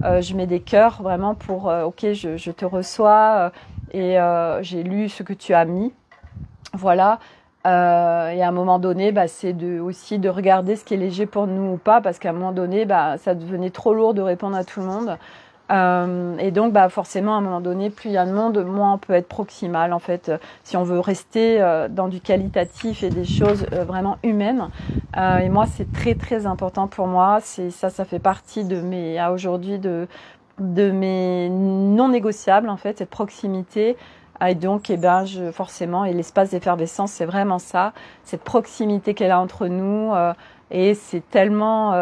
S1: je mets des cœurs vraiment pour, ok, je te reçois et j'ai lu ce que tu as mis. Voilà. Et à un moment donné, c'est aussi de regarder ce qui est léger pour nous ou pas, parce qu'à un moment donné, ça devenait trop lourd de répondre à tout le monde. Et donc, forcément, à un moment donné, plus il y a de monde, moins on peut être proximal, en fait, si on veut rester dans du qualitatif et des choses vraiment humaines. Et moi, c'est très, très important pour moi. Ça fait partie de mes, aujourd'hui, de mes non négociables, en fait, cette proximité. Et donc, forcément, et l'espace d'effervescence, c'est vraiment ça, cette proximité qu'elle a entre nous. Et c'est tellement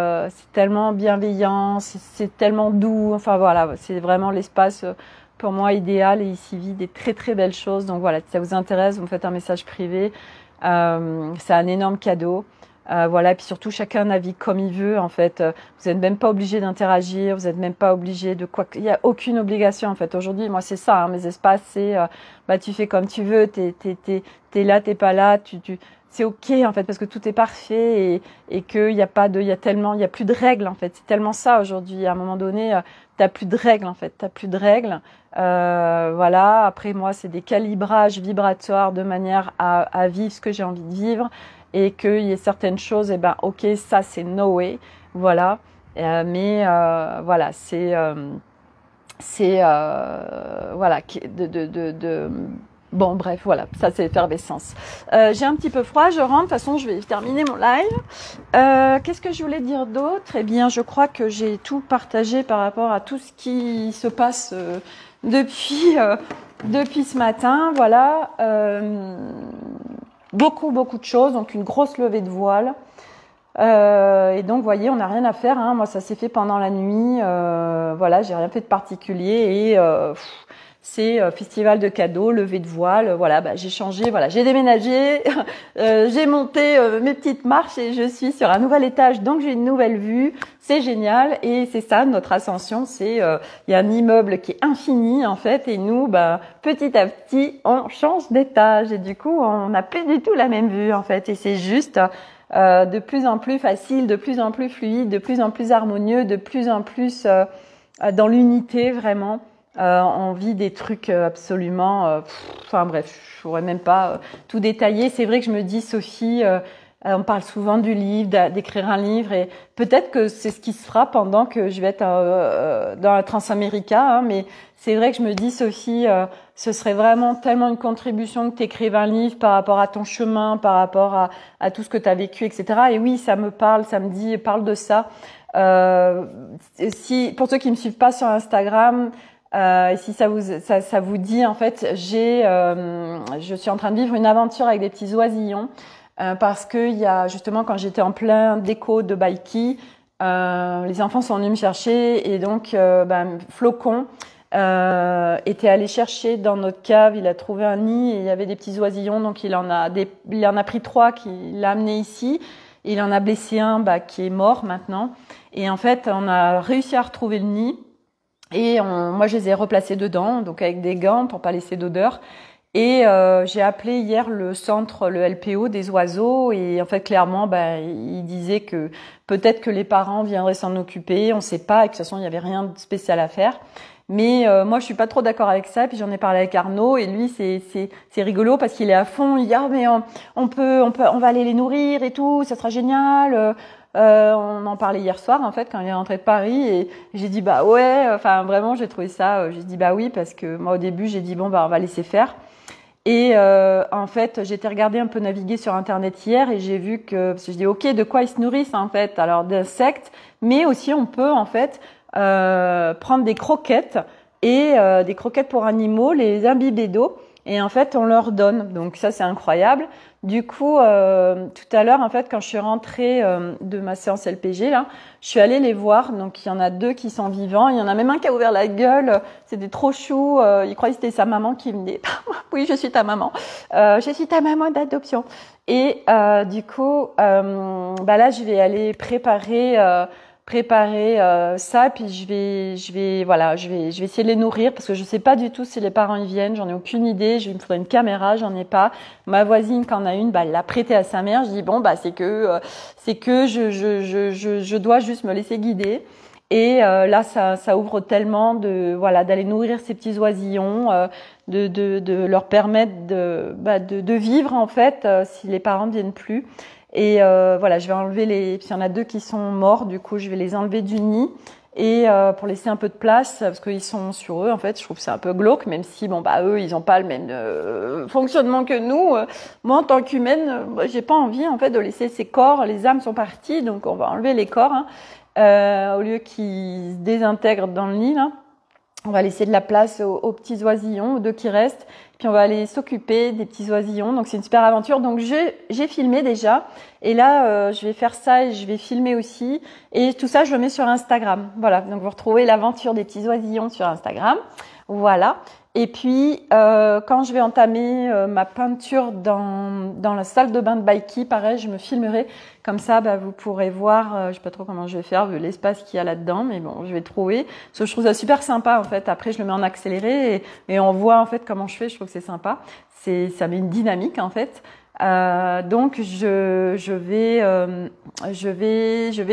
S1: bienveillant, c'est tellement doux. Enfin voilà, c'est vraiment l'espace pour moi idéal et ici vit des très très belles choses. Donc voilà, si ça vous intéresse, vous me faites un message privé. C'est un énorme cadeau. Voilà, et puis surtout chacun navigue comme il veut en fait. Vous n'êtes même pas obligé d'interagir, vous n'êtes même pas obligé de quoi. Il n'y a aucune obligation en fait. Aujourd'hui, moi c'est ça, mes espaces, c'est tu fais comme tu veux, t'es là, t'es pas là, c'est ok en fait parce que tout est parfait et que il y a plus de règles en fait. C'est tellement ça aujourd'hui. À un moment donné, t'as plus de règles en fait, t'as plus de règles. Voilà. Après moi, c'est des calibrages vibratoires de manière à vivre ce que j'ai envie de vivre. Et qu'il y ait certaines choses, ok, ça c'est no way, voilà. Mais voilà, voilà, bon bref, voilà, ça c'est l'effervescence. J'ai un petit peu froid, je rentre, de toute façon je vais terminer mon live. Qu'est-ce que je voulais dire d'autre? Eh bien, je crois que j'ai tout partagé par rapport à tout ce qui se passe depuis ce matin, voilà. Beaucoup de choses, donc une grosse levée de voile. Et donc, vous voyez, on n'a rien à faire. Moi, ça s'est fait pendant la nuit. Voilà, j'ai rien fait de particulier. Et c'est festival de cadeaux, levée de voile. Voilà, j'ai changé. Voilà, j'ai déménagé. J'ai monté mes petites marches et je suis sur un nouvel étage. Donc, j'ai une nouvelle vue. C'est génial. Et c'est ça, notre ascension. C'est il y a un immeuble qui est infini en fait. Et nous, petit à petit, on change d'étage. Et du coup, on n'a plus du tout la même vue en fait. Et c'est juste de plus en plus facile, de plus en plus fluide, de plus en plus harmonieux, de plus en plus dans l'unité vraiment. On vit des trucs absolument... enfin bref, je pourrais même pas tout détailler. C'est vrai que je me dis, Sophie, On parle souvent du livre, d'écrire un livre, et peut-être que c'est ce qui se fera pendant que je vais être dans la Transamérica, hein, mais c'est vrai que je me dis, Sophie, ce serait vraiment tellement une contribution que tu écrives un livre par rapport à ton chemin, par rapport à tout ce que tu as vécu, etc. Et oui, ça me parle, ça me dit, parle de ça. Pour ceux qui me suivent pas sur Instagram, si ça vous dit, en fait, je suis en train de vivre une aventure avec des petits oisillons. Parce que il y a justement, quand j'étais en plein déco de Baïki, les enfants sont venus me chercher, et donc Flocon était allé chercher dans notre cave. Il a trouvé un nid et il y avait des petits oisillons, donc il en a pris 3 qu'il a amené ici. Il en a blessé un qui est mort maintenant, et en fait on a réussi à retrouver le nid, et moi je les ai replacés dedans, donc avec des gants pour pas laisser d'odeur. Et j'ai appelé hier le centre, le LPO des oiseaux, et en fait clairement ils disaient que peut-être que les parents viendraient s'en occuper, on sait pas, et que de toute façon il y avait rien de spécial à faire. Mais moi je suis pas trop d'accord avec ça, puis j'en ai parlé avec Arnaud, et lui c'est rigolo parce qu'il est à fond, il dit mais on va aller les nourrir et tout, ça sera génial. On en parlait hier soir en fait quand il est rentré de Paris, et j'ai dit ouais, enfin vraiment j'ai trouvé ça, j'ai dit oui, parce que moi au début j'ai dit on va laisser faire. Et en fait, j'étais regardé un peu naviguer sur Internet hier, et j'ai vu que, parce que je dis ok, de quoi ils se nourrissent en fait? Alors d'insectes, mais aussi on peut en fait prendre des croquettes, et des croquettes pour animaux, les imbiber d'eau, et en fait on leur donne. Donc ça c'est incroyable. Du coup, tout à l'heure en fait, quand je suis rentrée de ma séance LPG là, je suis allée les voir. Donc il y en a 2 qui sont vivants, il y en a même un qui a ouvert la gueule, c'était trop chou, il croyait que c'était sa maman qui me dit oui, je suis ta maman, je suis ta maman d'adoption. Et du coup là je vais aller préparer ça, puis je vais essayer de les nourrir, parce que je sais pas du tout si les parents y viennent, j'en ai aucune idée. Il me faudrait une caméra, j'en ai pas. Ma voisine qui en a une, elle l'a prêtée à sa mère. Je dis c'est que je dois juste me laisser guider. Et là ça ouvre tellement d'aller nourrir ces petits oisillons, de leur permettre de vivre en fait, si les parents ne viennent plus. Et je vais enlever puis il y en a 2 qui sont morts, du coup je vais les enlever du nid, et pour laisser un peu de place, parce qu'ils sont sur eux en fait. Je trouve que c'est un peu glauque, même si eux ils ont pas le même fonctionnement que nous. Moi en tant qu'humaine, j'ai pas envie en fait de laisser ces corps, les âmes sont parties, donc on va enlever les corps, au lieu qu'ils se désintègrent dans le nid là. On va laisser de la place aux petits oisillons, aux 2 qui restent, puis on va aller s'occuper des petits oisillons. Donc c'est une super aventure. Donc j'ai filmé déjà, et là je vais faire ça, et je vais filmer aussi, et tout ça je le mets sur Instagram. Voilà, donc vous retrouvez l'aventure des petits oisillons sur Instagram. Voilà. Et puis quand je vais entamer ma peinture dans la salle de bain de Baïki, pareil, je me filmerai, comme ça vous pourrez voir. Je sais pas trop comment je vais faire vu l'espace qu'il y a là-dedans, mais bon, je vais trouver. Parce que je trouve ça super sympa en fait. Après je le mets en accéléré, et on voit en fait comment je fais. Je trouve que c'est sympa. Ça met une dynamique en fait. Donc je vais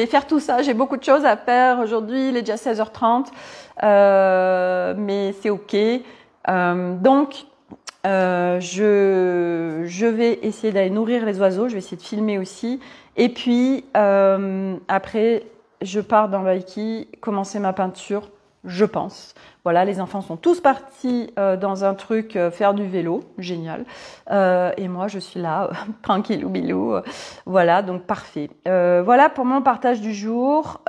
S1: faire tout ça. J'ai beaucoup de choses à faire aujourd'hui. Il est déjà 16h30, mais c'est ok. Donc je vais essayer d'aller nourrir les oiseaux. Je vais essayer de filmer aussi. Et puis après, je pars dans Baïki, commencer ma peinture, je pense. Voilà, les enfants sont tous partis dans un truc faire du vélo, génial. Et moi, je suis là, tranquillou bilou. Voilà, donc parfait. Voilà pour mon partage du jour.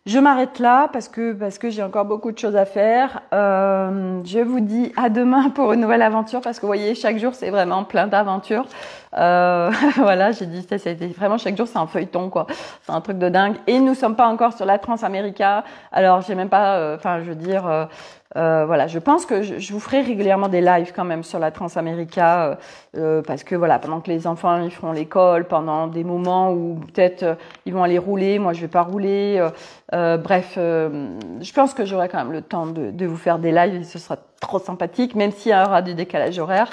S1: Je m'arrête là parce que j'ai encore beaucoup de choses à faire. Je vous dis à demain pour une nouvelle aventure, parce que vous voyez, chaque jour c'est vraiment plein d'aventures. Voilà, j'ai dit ça a été vraiment, chaque jour c'est un feuilleton quoi. C'est un truc de dingue. Et nous sommes pas encore sur la Transamérica. Alors j'ai même pas, voilà, je pense que je vous ferai régulièrement des lives quand même sur la Transamérica, parce que voilà, pendant que les enfants ils feront l'école, pendant des moments où peut-être ils vont aller rouler, moi je vais pas rouler. Bref, je pense que j'aurai quand même le temps de vous faire des lives, et ce sera trop sympathique, même s'il y aura du décalage horaire.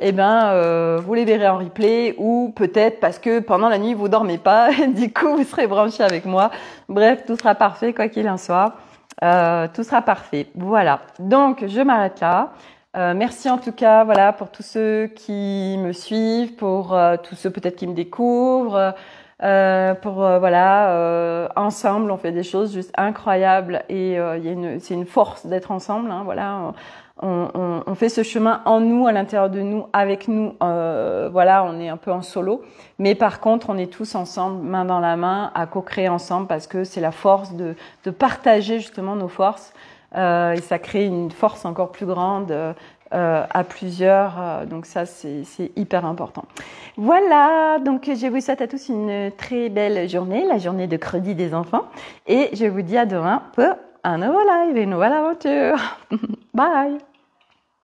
S1: Vous les verrez en replay, ou peut-être parce que pendant la nuit vous dormez pas, du coup vous serez branchés avec moi. Bref, tout sera parfait quoi qu'il en soit. Tout sera parfait. Voilà. Donc je m'arrête là. Merci en tout cas, voilà, pour tous ceux qui me suivent, pour tous ceux peut-être qui me découvrent, voilà, ensemble on fait des choses juste incroyables et c'est une force d'être ensemble, hein, voilà. On fait ce chemin en nous, à l'intérieur de nous, avec nous. Voilà, on est un peu en solo, mais par contre, on est tous ensemble, main dans la main, à co-créer ensemble parce que c'est la force de partager justement nos forces. Et ça crée une force encore plus grande à plusieurs. Donc ça, c'est hyper important. Voilà, donc je vous souhaite à tous une très belle journée, la journée de Credi des enfants. Et je vous dis à demain pour un nouveau live et une nouvelle aventure. Bye!